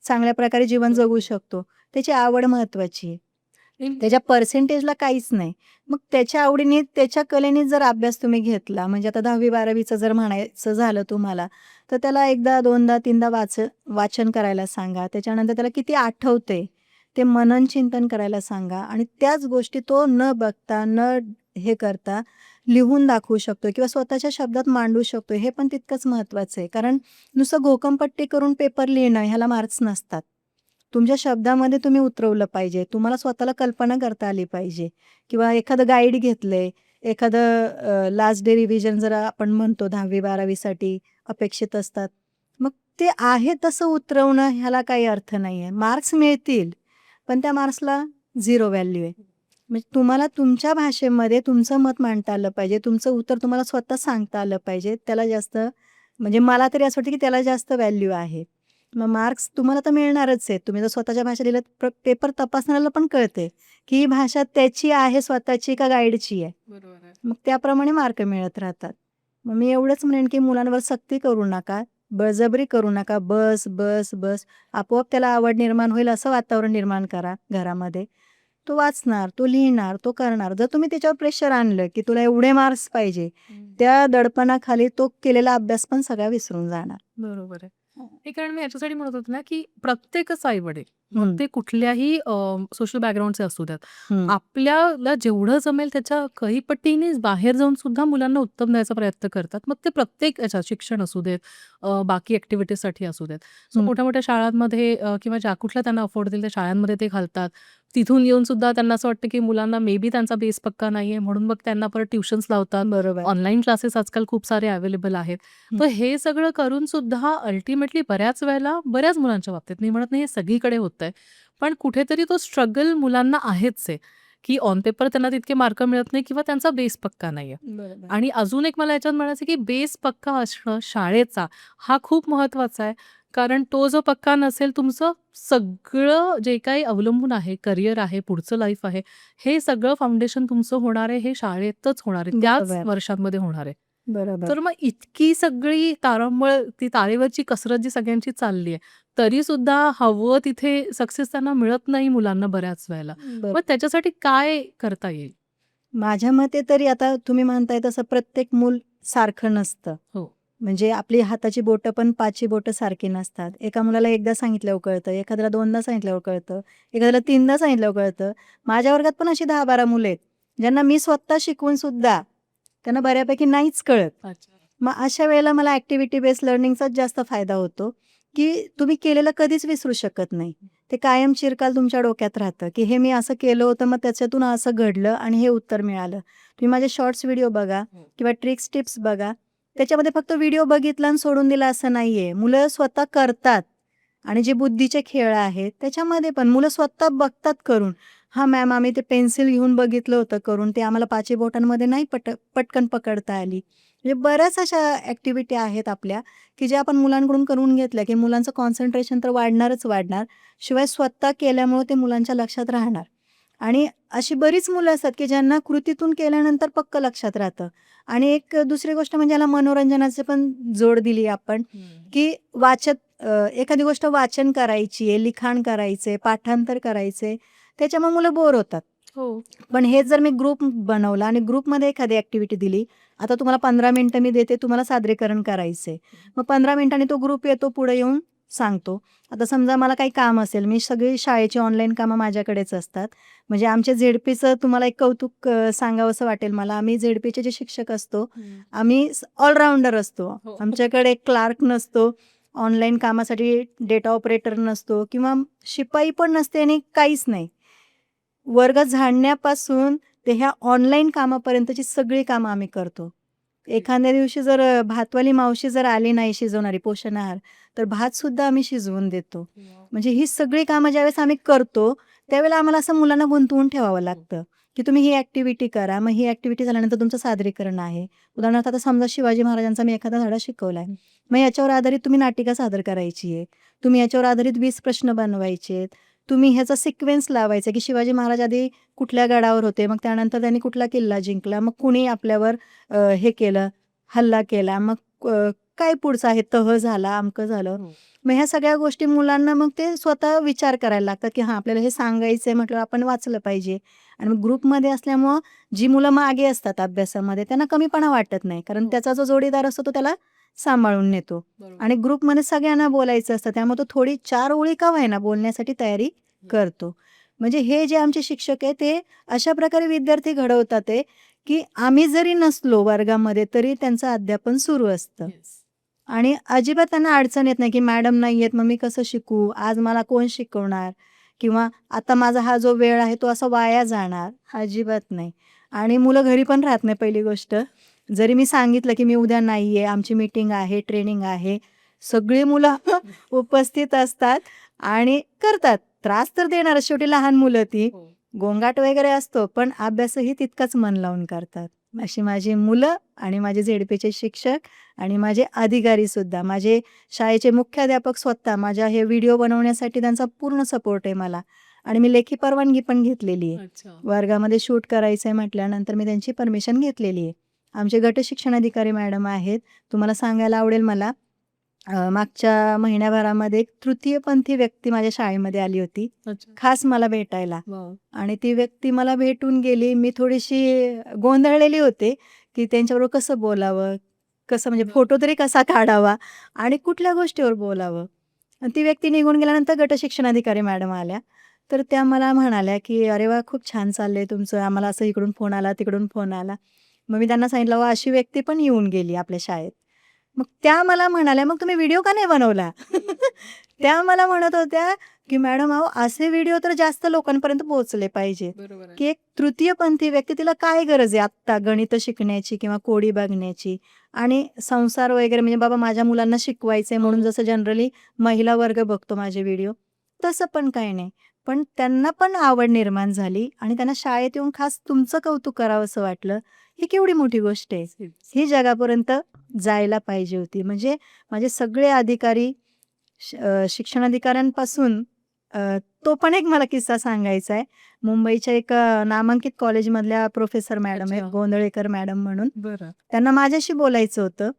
चांगल्या प्रकारे जीवन जगू शकतो. त्याची आवड महत्त्वाची आहे. त्याच्या पर्सेंटेजला काहीच नाही. मग त्याच्या आवडीने, त्याच्या कलेने जर अभ्यास तुम्ही घेतला, म्हणजे आता 10वी-12वीचं जर म्हणायचं झालं तुम्हाला, तर त्याला एकदा, दोनदा, तीनदा वाचन करायला सांगा. त्याच्यानंतर त्याला किती आठवतंय ते मनन चिंतन करायला सांगा आणि त्याच गोष्टी तो न बघता, न हे करता लिहून दाखवू शकतो किंवा स्वतःच्या शब्दात मांडू शकतो. हे पण तितकंच महत्त्वाचं आहे. कारण नुसतं घोकमपट्टी करून पेपर लिहिणं ह्याला मार्क्स नसतात. तुमच्या शब्दामध्ये तुम्ही उतरवलं पाहिजे. तुम्हाला स्वतःला कल्पना करता आली पाहिजे किंवा एखादं गाईड घेतलंय, एखादं लास्ट डे रिव्हिजन जर आपण म्हणतो 10वी-12वीसाठी अपेक्षित असतात. मग ते आहे तसं उतरवणं ह्याला काही अर्थ नाही आहे. मार्क्स मिळतील, पण त्या मार्क्सला 0 व्हॅल्यू आहे. म्हणजे तुम्हाला तुमच्या भाषेमध्ये तुमचं मत मांडता आलं पाहिजे. तुमचं उत्तर तुम्हाला स्वतः सांगता आलं पाहिजे. त्याला जास्त, म्हणजे मला तरी असं वाटतं, की त्याला जास्त व्हॅल्यू आहे. मग मार्क्स तुम्हाला तर मिळणारच आहेत. तुम्ही जर स्वतःच्या भाषेत लिहिलं पेपर तपासणाऱ्याला पण कळते, की ही भाषा त्याची आहे स्वतःची का गाईडची आहे. बरोबर आहे. मग त्याप्रमाणे मार्क मिळत राहतात. मग मी एवढंच म्हणेन, की मुलांवर सक्ती करू नका, बळजबरी करू नका. बस, बस, बस. आपोआप त्याला आवड निर्माण होईल असं वातावरण निर्माण करा घरामध्ये. तो वाचणार, तो लिहिणार, तो करणार. जर तुम्ही त्याच्यावर प्रेशर आणलं की तुला एवढे मार्क्स पाहिजे, त्या दडपणाखाली तो केलेला अभ्यास पण सगळा विसरून जाणार. बरोबर आहे. हे कारण मी याच्यासाठी म्हणत होते ना, की प्रत्येकच आई-वडील, मग हं, ते कुठल्याही सोशल बॅकग्राऊंडचे असू द्यात, हं. आपल्याला जेवढं जमेल त्याच्या काही पटीने बाहेर जाऊन सुद्धा मुलांना उत्तम द्यायचा प्रयत्न करतात. मग ते प्रत्येक याच्यात शिक्षण असू देत, बाकी ॲक्टिव्हिटीजसाठी असू देत. सो हं. मोठ्या-मोठ्या शाळांमध्ये किंवा ज्या कुठल्या त्यांना अफोर्ड होतील त्या शाळांमध्ये ते घालतात. तिथून येऊन सुद्धा त्यांना असं वाटतं, की मुलांना मे बी त्यांचा बेस पक्का नाहीये म्हणून मग त्यांना परत ट्युशन्स लावतात. बरोबर. ऑनलाईन क्लासेस आजकाल खूप सारे अवेलेबल आहेत. हं. तर हे सगळं करून सुद्धा अल्टिमेटली बऱ्याच वेळेला बऱ्याच मुलांच्या बाबतीत, मी म्हणत नाही हे सगळीकडे होतंय, पण कुठेतरी तो स्ट्रगल मुलांना आहेच आहे, की ऑन पेपर त्यांना तितके मार्क मिळत नाही किंवा त्यांचा बेस पक्का नाहीये. बरोबर. आणि अजून एक मला याच्यात म्हणायचं की बेस पक्का असणं शाळेचा हा खूप महत्वाचा आहे. कारण तो जो पक्का नसेल, तुमचं सगळं जे काही अवलंबून आहे, करिअर आहे, पुढचं लाईफ आहे, हे सगळं फाउंडेशन तुमचं होणार आहे, हे शाळेतच होणार आहे, त्याच बरोबर. वर्षांमध्ये होणार आहे. बरोबर. तर मग इतकी सगळी तारंबळ, ती तारेवरची कसरत जी सगळ्यांची चालली आहे, तरी सुद्धा हवं तिथे सक्सेस त्यांना मिळत नाही मुलांना बऱ्याच वेळेला. बरोबर. मग त्याच्यासाठी काय करता येईल? माझ्या मते तरी आता तुम्ही म्हणताय तसं प्रत्येक मूल सारखं नसतं. हो. म्हणजे आपली हाताची बोटं पण 5ची बोटं सारखी नसतात. एका मुलाला एकदा सांगितल्यावर कळतं, एखाद्याला 2दा सांगितल्यावर कळतं, एखाद्याला 3दा सांगितल्यावर कळतं. माझ्या वर्गात पण अशी 10-12 मुलं आहेत, ज्यांना मी स्वतः शिकवून सुद्धा त्यांना बऱ्यापैकी नाहीच कळत. अच्छा. मग अशा वेळेला मला ॲक्टिव्हिटी बेस्ड लर्निंगचाच जास्त फायदा होतो, की तुम्ही केलेलं कधीच विसरू शकत नाही. ते कायम चिरकाल तुमच्या डोक्यात राहतं, की हे मी असं केलं होतं, मग त्याच्यातून असं घडलं आणि हे उत्तर मिळालं. तुम्ही माझे शॉर्ट्स व्हिडिओ बघा किंवा ट्रिक्स, टिप्स बघा. त्याच्यामध्ये फक्त व्हिडिओ बघितला आणि सोडून दिला असं नाहीये. मुलं स्वतः करतात आणि जे बुद्धीचे खेळ आहेत त्याच्यामध्ये पण मुलं स्वतः बघतात करून. हां मॅम, आम्ही ते पेन्सिल घेऊन बघितलं होतं करून, ते आम्हाला 5ही बोटांमध्ये नाही पटकन पकडता आली. म्हणजे बऱ्याच अशा ॲक्टिव्हिटी आहेत आपल्या, की ज्या आपण मुलांकडून करून घेतल्या, की मुलांचं कॉन्सन्ट्रेशन तर वाढणारच वाढणार. शिवाय स्वतः केल्यामुळं ते मुलांच्या लक्षात राहणार. आणि अशी बरीच मुलं असतात, की ज्यांना कृतीतून केल्यानंतर पक्कं लक्षात राहतं. आणि एक दुसरी गोष्ट म्हणजे याला मनोरंजनाची पण जोड दिली आपण, की एखादी गोष्ट वाचन करायची आहे, लिखाण करायचं आहे, पाठांतर करायचं आहे, त्याच्यामुळे मुलं बोर होतात. हो. पण हेच जर मी ग्रुप बनवला आणि ग्रुपमध्ये एखादी ॲक्टिव्हिटी दिली, आता तुम्हाला 15 मिनिटं मी देते, तुम्हाला सादरीकरण करायचं आहे. मग 15 मिनिटांनी तो ग्रुप येतो, पुढे येऊन सांगतो. आता समजा मला काही काम असेल, मी सगळी शाळेची ऑनलाईन कामं माझ्याकडेच असतात. म्हणजे आमच्या झेडपीचं तुम्हाला एक कौतुक सांगावंसं वाटेल मला. आम्ही झेडपीचे जे शिक्षक असतो, आम्ही ऑलराउंडर असतो. हो. आमच्याकडे क्लार्क नसतो, ऑनलाईन कामासाठी डेटा ऑपरेटर नसतो किंवा शिपाई पण नसते आणि काहीच नाही. वर्ग झाडण्यापासून ते ह्या ऑनलाईन कामापर्यंतची सगळी कामं आम्ही करतो. एखाद्या दिवशी जर भातवाली मावशी जर आली नाही शिजवणारी पोषण आहार, तर भातसुद्धा आम्ही शिजवून देतो. म्हणजे ही सगळी कामं ज्यावेळेस आम्ही करतो, त्यावेळेला आम्हाला असं मुलांना गुंतवून ठेवावं लागतं, की तुम्ही ही ॲक्टिव्हिटी करा. मग ही ॲक्टिव्हिटी झाल्यानंतर तुमचं सादरीकरण आहे. उदाहरणार्थ आता समजा शिवाजी महाराजांचा मी एखादा धडा शिकवला आहे. मग याच्यावर आधारित तुम्ही नाटिका सादर करायची आहे. तुम्ही याच्यावर आधारित 20 प्रश्न बनवायचे आहेत. तुम्ही ह्याचा सिक्वेन्स लावायचा, की शिवाजी महाराज आधी कुठल्या गडावर होते, मग त्यानंतर त्यांनी कुठला किल्ला जिंकला, मग कुणी आपल्यावर हे केलं, हल्ला केला, मग काय पुढचं आहे, तह झाला, अमकं झालं. मग ह्या सगळ्या गोष्टी मुलांना मग ते स्वतः विचार करायला लागतात, की हां आपल्याला हे सांगायचं आहे म्हटल्यावर आपण वाचलं पाहिजे. आणि मग ग्रुपमध्ये असल्यामुळं जी मुलं मागे असतात अभ्यासामध्ये त्यांना कमीपणा वाटत नाही, कारण त्याचा जो जोडीदार असतो तो त्याला सांभाळून नेतो. आणि ग्रुपमध्ये सगळ्यांना बोलायचं असतं, त्यामुळे तो थोडी 4 ओळी का होईना बोलण्यासाठी तयारी करतो. म्हणजे हे जे आमचे शिक्षक आहे ते अशा प्रकारे विद्यार्थी घडवतात आहे, की आम्ही जरी नसलो वर्गामध्ये तरी त्यांचं अध्यापन सुरू असतं. आणि अजिबात त्यांना अडचण येत नाही, की मॅडम नाही आहेत, मग मी कसं शिकू? आज मला कोण शिकवणार? किंवा आता माझा हा जो वेळ आहे तो असा वाया जाणार? अजिबात नाही. आणि मुलं घरी पण राहत नाही पहिली गोष्ट. जरी मी सांगितलं, की मी उद्या नाही आहे, आमची मीटिंग आहे, ट्रेनिंग आहे, सगळी मुलं उपस्थित असतात आणि करतात. त्रास तर देणारच, शेवटी लहान मुलं ती. गोंगाट वगैरे असतो, पण अभ्यासही तितकाच मन लावून करतात. अशी माझी मुलं आणि माझे झेडपीचे शिक्षक आणि माझे अधिकारीसुद्धा. माझे शाळेचे मुख्याध्यापक स्वतः माझ्या हे व्हिडिओ बनवण्यासाठी त्यांचा पूर्ण सपोर्ट आहे मला. आणि मी लेखी परवानगी पण घेतलेली आहे. वर्गामध्ये शूट करायचं आहे म्हटल्यानंतर मी त्यांची परमिशन घेतलेली आहे. आमचे गट शिक्षणाधिकारी मॅडम आहेत. तुम्हाला सांगायला आवडेल मला, मागच्या महिन्याभरामध्ये एक तृतीयपंथी व्यक्ती माझ्या शाळेमध्ये आली होती, अच्छा. खास मला भेटायला. वाव. आणि ती व्यक्ती मला भेटून गेली. मी थोडीशी गोंधळलेली होते, की त्यांच्याबरोबर कसं बोलावं? कसं म्हणजे बरं. फोटो तरी कसा काढावा? आणि कुठल्या गोष्टीवर बोलावं? आणि ती व्यक्ती निघून गेल्यानंतर गट शिक्षणाधिकारी मॅडम आल्या. तर त्या मला म्हणाल्या, की "अरे वाह! खूप छान चाललंय तुमचं. आम्हाला असं इकडून फोन आला, तिकडून फोन आला." मग मी त्यांना सांगितलं, "अहो, अशी व्यक्ती पण येऊन गेली आपल्या शाळेत." मग त्या मला म्हणाल्या, "मग तुम्ही व्हिडिओ का नाही बनवला?" त्या मला म्हणत होत्या, की "मॅडम अहो, असे व्हिडिओ तर जास्त लोकांपर्यंत पोहोचले पाहिजेत." बरोबर आहे. की एक तृतीयपंथी व्यक्ती तिला काय गरज आहे आत्ता गणितं शिकण्याची किंवा कोडी बघण्याची आणि संसार वगैरे म्हणजे बाबा माझ्या मुलांना शिकवायचंय म्हणून जसं जनरली महिला वर्ग बघतो माझे व्हिडिओ, तसं पण काही नाही. पण त्यांना पण आवड निर्माण झाली आणि त्यांना शाळेत येऊन खास तुमचं कौतुक करावंसं वाटलं. ही केवढी मोठी गोष्ट आहे. ही जगापर्यंत जायला पाहिजे होती. म्हणजे माझे सगळे अधिकारी शिक्षणाधिकाऱ्यांपासून अ, तो पण एक मला किस्सा सांगायचा आहे. मुंबईच्या एक नामांकित कॉलेजमधल्या प्रोफेसर मॅडम आहेत, अच्छा. गोंधळेकर मॅडम म्हणून. बरं. त्यांना माझ्याशी बोलायचं होतं,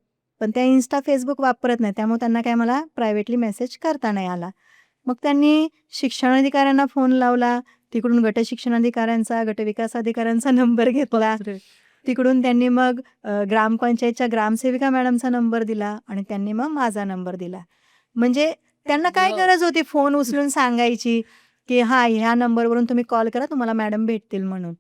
पण त्या Insta, Facebook वापरत नाहीत. त्यामुळे त्यांना काय मला प्रायव्हेटली मेसेज करता नाही आला. मग त्यांनी शिक्षणाधिकाऱ्यांना फोन लावला. तिकडून गट शिक्षणाधिकाऱ्यांचा, गट विकास अधिकाऱ्यांचा नंबर घेतला. बापरे! तिकडून त्यांनी मग ग्रामपंचायतच्या ग्रामसेविका मॅडमचा नंबर दिला आणि त्यांनी मग माझा नंबर दिला. म्हणजे त्यांना काय वाव. गरज होती फोन उचलून सांगायची, की "हां, ह्या नंबरवरून तुम्ही कॉल करा, तुम्हाला मॅडम भेटतील" म्हणून.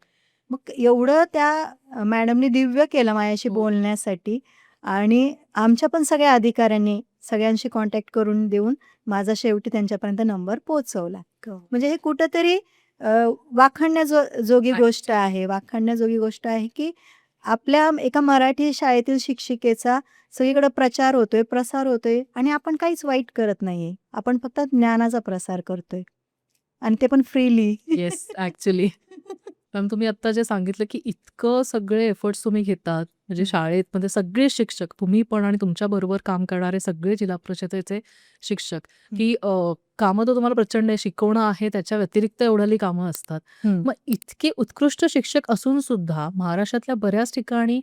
मग एवढं त्या मॅडमनी दिव्य केलं माझ्याशी हो. बोलण्यासाठी आणि आमच्या पण सगळ्या अधिकाऱ्यांनी सगळ्यांशी कॉन्टॅक्ट करून देऊन माझा शेवटी त्यांच्यापर्यंत नंबर पोहोचवला. म्हणजे हे कुठेतरी अ, जोगी गोष्ट आहे. वाखाणण्याजोगी गोष्ट आहे, की आपल्या एका मराठी शाळेतील शिक्षिकेचा सगळीकडे प्रचार होतोय, प्रसार होतोय आणि आपण काहीच वाईट करत नाहीये. आपण फक्त ज्ञानाचा प्रसार करतोय आणि ते पण फ्रीली. Yes, actually. मॅम तुम्ही आत्ता जे सांगितलं, की इतकं सगळे एफर्ट्स तुम्ही घेतात, म्हणजे हं. शाळेमध्ये सगळे शिक्षक, तुम्ही पण आणि तुमच्याबरोबर काम करणारे सगळे जिल्हा परिषदेचे शिक्षक, हं. की कामं तर तुम्हाला प्रचंड आहे, शिकवणं आहे, त्याच्या व्यतिरिक्त एवढाली कामं असतात. हं. मग इतके उत्कृष्ट शिक्षक असून सुद्धा महाराष्ट्रातल्या बऱ्याच ठिकाणी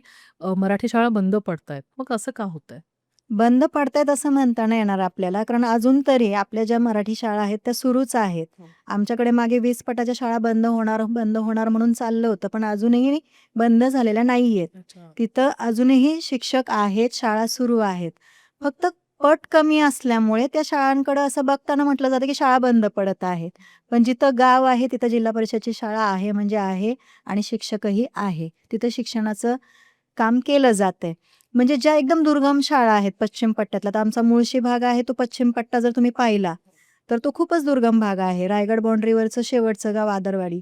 मराठी शाळा बंद पडतायत. मग असं का होतंय? बंद पडतायत असं म्हणता नाही येणार आपल्याला. कारण अजून तरी आपल्या ज्या मराठी शाळा आहेत त्या सुरूच आहेत. हो. आमच्याकडे मागे 20 पटाच्या शाळा बंद होणार, बंद होणार म्हणून चाललं होतं. पण अजूनही बंद झालेल्या नाहीयेत. अच्छा. तिथं अजूनही शिक्षक आहेत, शाळा सुरू आहेत. फक्त पट कमी असल्यामुळे त्या शाळांकडे असं बघताना म्हटलं जातं, की शाळा बंद पडत आहेत. पण जिथं गाव आहे तिथं जिल्हा परिषदची शाळा आहे म्हणजे आहे आणि शिक्षकही आहे. तिथं शिक्षणाचं काम केलं जातंय. म्हणजे ज्या एकदम दुर्गम शाळा आहेत पश्चिम पट्ट्यातल्या, तर आमचा मुळशी भाग आहे तो पश्चिम पट्टा जर तुम्ही पाहिला, तर तो खूपच दुर्गम भाग आहे. रायगड बाउंडरीवरचं शेवटचं गाव आदरवाडी.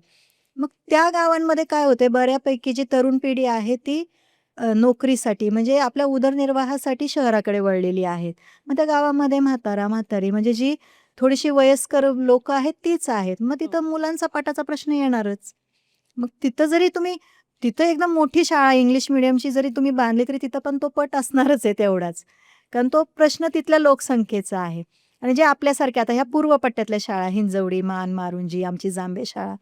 मग त्या गावांमध्ये काय होतंय बऱ्यापैकी जी तरुण पिढी आहे ती नोकरीसाठी म्हणजे आपल्या उदरनिर्वाहासाठी शहराकडे वळलेली आहेत. मग त्या गावामध्ये म्हातारा-म्हातारी म्हणजे जी थोडीशी वयस्कर लोकं आहेत तीच आहेत. मग तिथं मुलांचा पाटाचा प्रश्न येणारच. मग तिथं एकदम मोठी शाळा इंग्लिश मीडियमची जरी तुम्ही बांधली तरी तिथं पण तो पट असणारच आहे तेवढाच. कारण तो प्रश्न तिथल्या लोकसंख्येचा आहे. आणि जे आपल्यासारख्या आता ह्या पूर्व पट्ट्यातल्या शाळा हिंजवडी, मान, मारुंजी, आमची जांभे शाळा.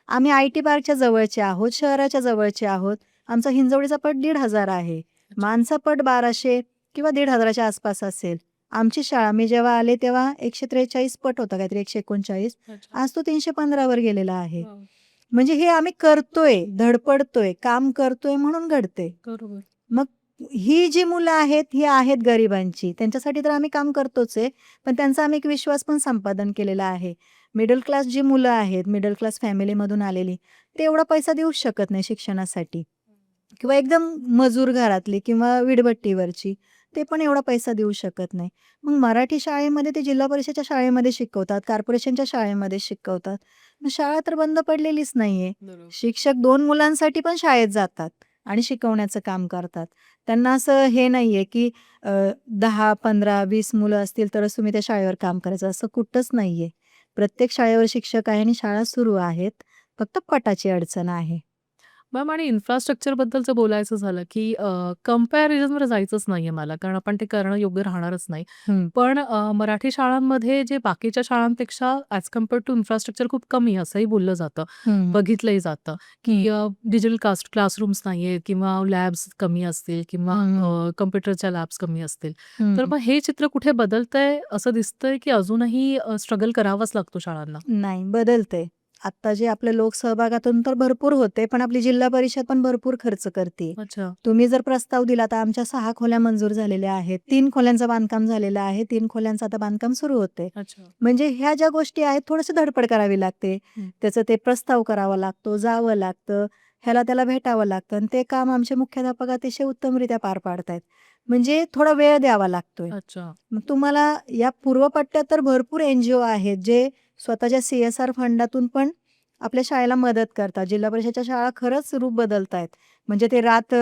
आम्ही आय-टी पार्कच्या जवळचे आहोत, शहराच्या जवळचे आहोत. आमचा हिंजवडीचा पट 1,500 आहे. मानचा पट 1200 किंवा 1,500च्या आसपास असेल. आमची शाळा मी जेव्हा आले तेव्हा 143 पट होता काहीतरी 139. अच्छा. आज तो 315 वर गेलेला आहे. वाव. म्हणजे हे आम्ही करतोय, धडपडतोय, काम करतोय म्हणून घडते. बरोबर. मग ही जी मुलं आहेत, ही आहेत गरिबांची. त्यांच्यासाठी तर आम्ही काम करतोच आहे. पण त्यांचा आम्ही एक विश्वास पण संपादन केलेला आहे. मिडल क्लास जी मुलं आहेत, मिडल क्लास फॅमिलीमधून आलेली, ते एवढा पैसा देऊच शकत नाही शिक्षणासाठी. किंवा एकदम मजूर घरातली किंवा वीटभट्टीवरची, ते पण एवढा पैसा देऊ शकत नाही. मग मराठी शाळेमध्ये ते जिल्हा परिषदेच्या शाळेमध्ये शिकवतात, कॉर्पोरेशनच्या शाळेमध्ये शिकवतात. मग शाळा तर बंद पडलेलीच नाहीये. बरोबर. शिक्षक 2 मुलांसाठी पण शाळेत जातात आणि शिकवण्याचं काम करतात. त्यांना असं हे नाहीये, की 10, 15, 20 मुलं असतील तरच तुम्ही त्या शाळेवर काम करायचं असं कुठंच नाहीये. प्रत्येक शाळेवर शिक्षक आहे आणि शाळा सुरू आहेत. फक्त पटाची अडचण आहे. मॅम आणि इन्फ्रास्ट्रक्चर बद्दलचं बोलायचं झालं, की कंपॅरिझनवर जायचंच नाहीये मला, कारण आपण ते करणं योग्य राहणारच नाही. हं. पण मराठी शाळांमध्ये जे बाकीच्या शाळांपेक्षा ॲज कम्पेअर्ड टू इन्फ्रास्ट्रक्चर खूप कमी असंही बोललं जातं, हं. बघितलंही जातं, की डिजिटल क्लासरूम्स नाहीये किंवा लॅब्स कमी असतील किंवा कॉम्प्युटरच्या लॅब्स कमी असतील. तर मग हे चित्र कुठे बदलतंय असं दिसतंय, की अजूनही स्ट्रगल करावाच लागतो शाळांना? नाही, बदलतंय. आत्ता जे आपल्या लोकसहभागातून तर भरपूर होते, पण आपली जिल्हा परिषद पण भरपूर खर्च करते. अच्छा. तुम्ही जर प्रस्ताव दिला तर आमच्या 6 खोल्या मंजूर झालेल्या आहेत. 3 खोल्यांचं बांधकाम झालेलं आहे. 3 खोल्यांचं आता बांधकाम सुरू होतंय. अच्छा. म्हणजे ह्या ज्या गोष्टी आहेत थोडीशी धडपड करावी लागते. हं. त्याचं ते प्रस्ताव करावा लागतो, जावं लागतं, ह्याला त्याला भेटावं लागतं आणि ते काम आमचे मुख्याध्यापक अतिशय उत्तमरित्या पार पाडतायत. म्हणजे थोडा वेळ द्यावा लागतोय. अच्छा. मग तुम्हाला या पूर्वपट्ट्यात तर भरपूर एन-जी-ओ आहेत, जे स्वतःच्या CSR फंडातून पण आपल्या शाळेला मदत करतात. जिल्हा परिषदच्या शाळा खरंच रूप बदलतायत. म्हणजे ते रात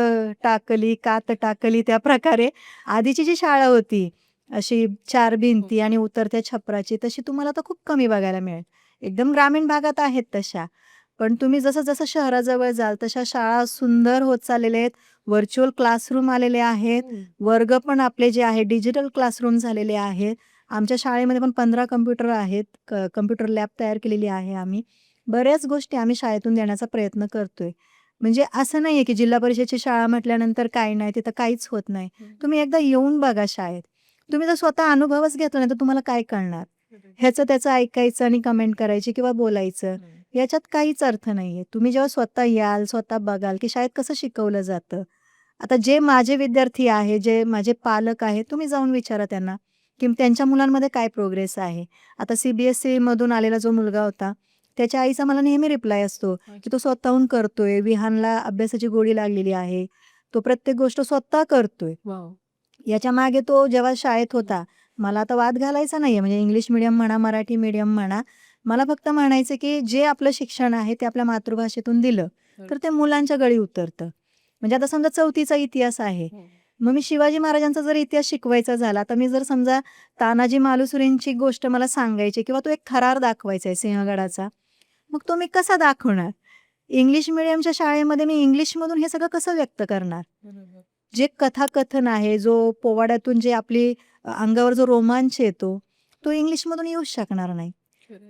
टाकली, कात टाकली त्या प्रकारे आधीची जी शाळा होती, अशी 4 भिंती आणि उतरत्या छपराची, तशी तुम्हाला तर खूप कमी बघायला मिळेल. एकदम ग्रामीण भागात आहेत तशा. पण तुम्ही जसं-जसं शहराजवळ जाल, तशा शाळा सुंदर होत चाललेल्या आहेत. व्हर्चुअल क्लासरूम आलेले आहेत. वर्ग पण आपले जे आहे डिजिटल क्लासरूम झालेले आहेत. आमच्या शाळेमध्ये पण 15 कॉम्प्युटर आहेत. कॉम्प्युटर लॅब तयार केलेली आहे आम्ही. बऱ्याच गोष्टी आम्ही शाळेतून देण्याचा प्रयत्न करतोय. म्हणजे असं नाहीये की जिल्हा परिषदची शाळा म्हटल्यानंतर काही नाही, तिथं काहीच होत नाही. तुम्ही एकदा येऊन बघा शाळेत. तुम्ही जर स्वतः अनुभवच घेतला नाही, तर तुम्हाला काय कळणार? ह्याचं त्याचं ऐकायचं आणि कमेंट करायची किंवा बोलायचं. याच्यात काहीच अर्थ नाहीये. तुम्ही जेव्हा स्वतः याल, स्वतः बघाल की शाळेत कसं शिकवलं जातं. आता जे माझे विद्यार्थी आहे, जे माझे पालक आहेत, तुम्ही जाऊन विचारा त्यांना, की त्यांच्या मुलांमध्ये काय प्रोग्रेस आहे. आता CBSE मधून आलेला जो मुलगा होता, त्याच्या आईचा मला नेहमी रिप्लाय असतो, की तो स्वतःहून करतोय. विहानला अभ्यासाची गोडी लागलेली आहे. तो प्रत्येक गोष्ट स्वतः करतोय. वॉव! याच्या मागे तो जेव्हा शाळेत होता, मला आता वाद घालायचा नाहीये, म्हणजे इंग्लिश मीडियम म्हणा, मराठी मीडियम म्हणा. मला फक्त म्हणायचं की जे आपलं शिक्षण आहे ते आपल्या मातृभाषेतून दिलं, तर ते मुलांच्या गळी उतरतं. म्हणजे आता समजा 4थीचा इतिहास आहे. मग मी शिवाजी महाराजांचा जर इतिहास शिकवायचा झाला, तर मी जर समजा तानाजी मालुसरेंची गोष्ट मला सांगायची किंवा तो एक थरार दाखवायचा आहे सिंहगडाचा, मग तो मी कसा दाखवणार? इंग्लिश मीडियमच्या शाळेमध्ये मी इंग्लिशमधून हे सगळं कसं व्यक्त करणार? जे कथाकथन आहे, जो पोवाड्यातून जे आपली अंगावर जो रोमांच येतो, तो इंग्लिशमधून येऊच शकणार नाही.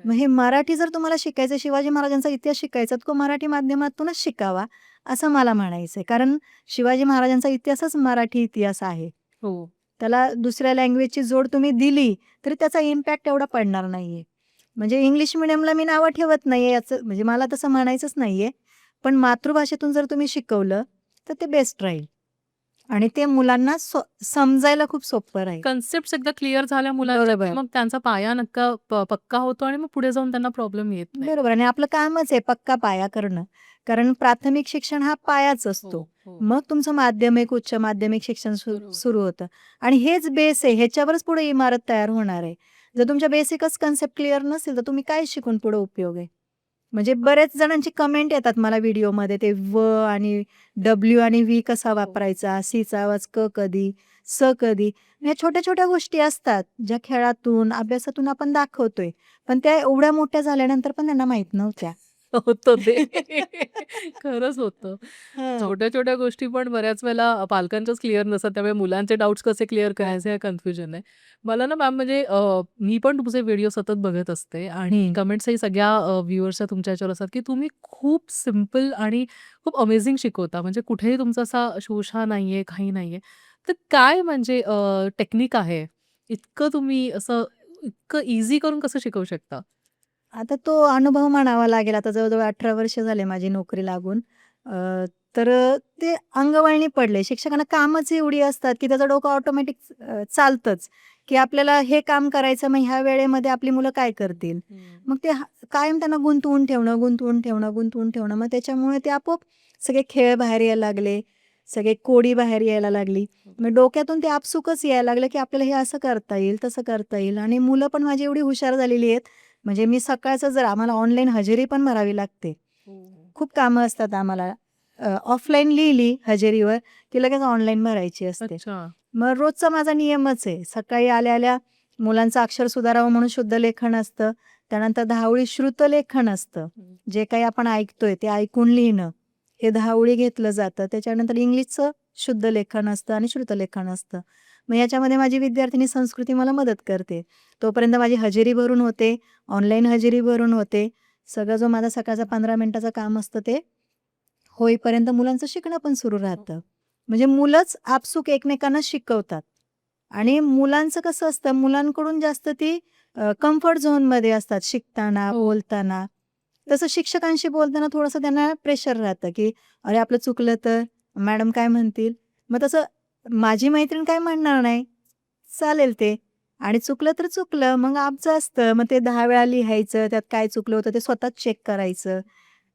मग हे मराठी जर तुम्हाला शिकायचं, शिवाजी महाराजांचा इतिहास शिकायचा, तर तो मराठी माध्यमातूनच शिकावा, असं मला म्हणायचंय. कारण शिवाजी महाराजांचा इतिहासच मराठी इतिहास आहे. हो. त्याला दुसऱ्या लँग्वेजची जोड तुम्ही दिली, तरी त्याचा इम्पॅक्ट एवढा पडणार नाहीये. म्हणजे इंग्लिश मीडियमला मी नावं ठेवत नाहीये, याचं म्हणजे मला तसं म्हणायचंच नाहीये. पण मातृभाषेतून जर तुम्ही शिकवलं, तर ते बेस्ट राहील. आणि ते मुलांना समजायला खूप सोपं राहील. कन्सेप्ट्स एकदा क्लिअर झाल्या मुलांच्या, बरोबर. मग त्यांचा पाया नक्का पक्का होतो आणि मग पुढे जाऊन त्यांना प्रॉब्लेम येत नाही. बरोबर आणि आपलं कामच आहे पक्का पाया करणं. कारण प्राथमिक शिक्षण हा पायाच असतो. हो. मग तुमचं माध्यमिक, उच्च माध्यमिक शिक्षण बरोबर. सुरू होतं आणि हेच बेस आहे. ह्याच्यावरच पुढे इमारत तयार होणार आहे. जर तुमच्या बेसिकच कन्सेप्ट क्लिअर नसेल, तर तुम्ही काय शिकून पुढे उपयोग आहे? म्हणजे बऱ्याच जणांची कमेंट येतात मला व्हिडिओमध्ये, ते व आणि डब्ल्यू आणि व्ही कसा वापरायचा, सीचा आवाज क कधी, स कधी. ह्या छोट्या-छोट्या गोष्टी असतात, ज्या खेळातून, अभ्यासातून आपण दाखवतोय. पण त्या एवढ्या मोठ्या झाल्यानंतर पण त्यांना माहीत नव्हत्या. होतं ते. खरंच होतं. हं. छोट्या-छोट्या गोष्टी पण बऱ्याच वेळेला पालकांच्याच क्लिअर नसतात. त्यामुळे मुलांचे डाउट्स कसे क्लिअर करायचे हे कन्फ्युजन आहे. मला ना मॅम म्हणजे मी पण तुमचे व्हिडिओ सतत बघत असते आणि कमेंट्सही सगळ्या व्ह्यूअर्सच्या तुमच्या ह्याच्यावर असतात, की तुम्ही खूप सिंपल आणि खूप अमेझिंग शिकवता. म्हणजे कुठेही तुमचा असा शोषा नाहीये, काही नाहीये. तर काय म्हणजे टेक्निक आहे? इतकं तुम्ही असं इतकं ईझी करून कसं शिकवू शकता? आता तो अनुभव म्हणावा लागेल. आता जवळ-जवळ 18 वर्ष झाले माझी नोकरी लागून. तर ते अंगवळणी पडले. शिक्षकांना कामच एवढी असतात, की त्याचं डोकं ऑटोमॅटिक चालतंच, की आपल्याला हे काम करायचं, मग ह्या वेळेमध्ये आपली मुलं काय करतील? मग ते कायम त्यांना गुंतवून ठेवणं, गुंतवून ठेवणं, गुंतवून ठेवणं. मग त्याच्यामुळे ते आपोआप सगळे खेळ बाहेर यायला लागले, सगळे कोडी बाहेर यायला लागली. मग डोक्यातून ते आपसुकच यायला लागलं, की आपल्याला हे असं करता येईल, तसं करता येईल आणि मुलं पण माझी एवढी हुशार झालेली आहेत. म्हणजे मी सकाळचं जर आम्हाला ऑनलाईन हजेरी पण भरावी लागते. खूप कामं असतात आम्हाला. ऑफलाईन लिहिली हजेरीवर, की लगेच ऑनलाईन भरायची असते. अच्छा. मग रोजचा माझा नियमच आहे. सकाळी आल्या-आल्या मुलांचं अक्षर सुधारावं म्हणून शुद्ध लेखन असतं. त्यानंतर 10 ओळी श्रुतलेखन असतं. जे काही आपण ऐकतोय ते ऐकून लिहिणं. हे 10 ओळी घेतलं जातं. त्याच्यानंतर इंग्लिशचं शुद्ध लेखन असतं आणि श्रुतलेखन असतं. मग याच्यामध्ये माझी विद्यार्थिनी संस्कृती मला मदत करते. तोपर्यंत माझी हजेरी भरून होते, ऑनलाईन हजेरी भरून होते. सगळं जो माझा सकाळचा 15 मिनिटाचं काम असतं ते होईपर्यंत मुलांचं शिकणं पण सुरू राहतं. म्हणजे मुलंच आपसूक एकमेकांना शिकवतात आणि मुलांचं कसं असतं, मुलांकडून जास्त ती कम्फर्ट झोनमध्ये असतात शिकताना, हो. बोलताना. तसं शिक्षकांशी बोलताना थोडंसं त्यांना प्रेशर राहतं, की "अरे, आपलं चुकलं तर? मॅडम काय म्हणतील?" मग तसं माझी मैत्रीण काय म्हणणार नाही, चालेल ते आणि चुकलं तर चुकलं. मग आमचं असतं. मग ते 10 वेळा लिहायचं, त्यात काय चुकलं होतं ते स्वतःच चेक करायचं.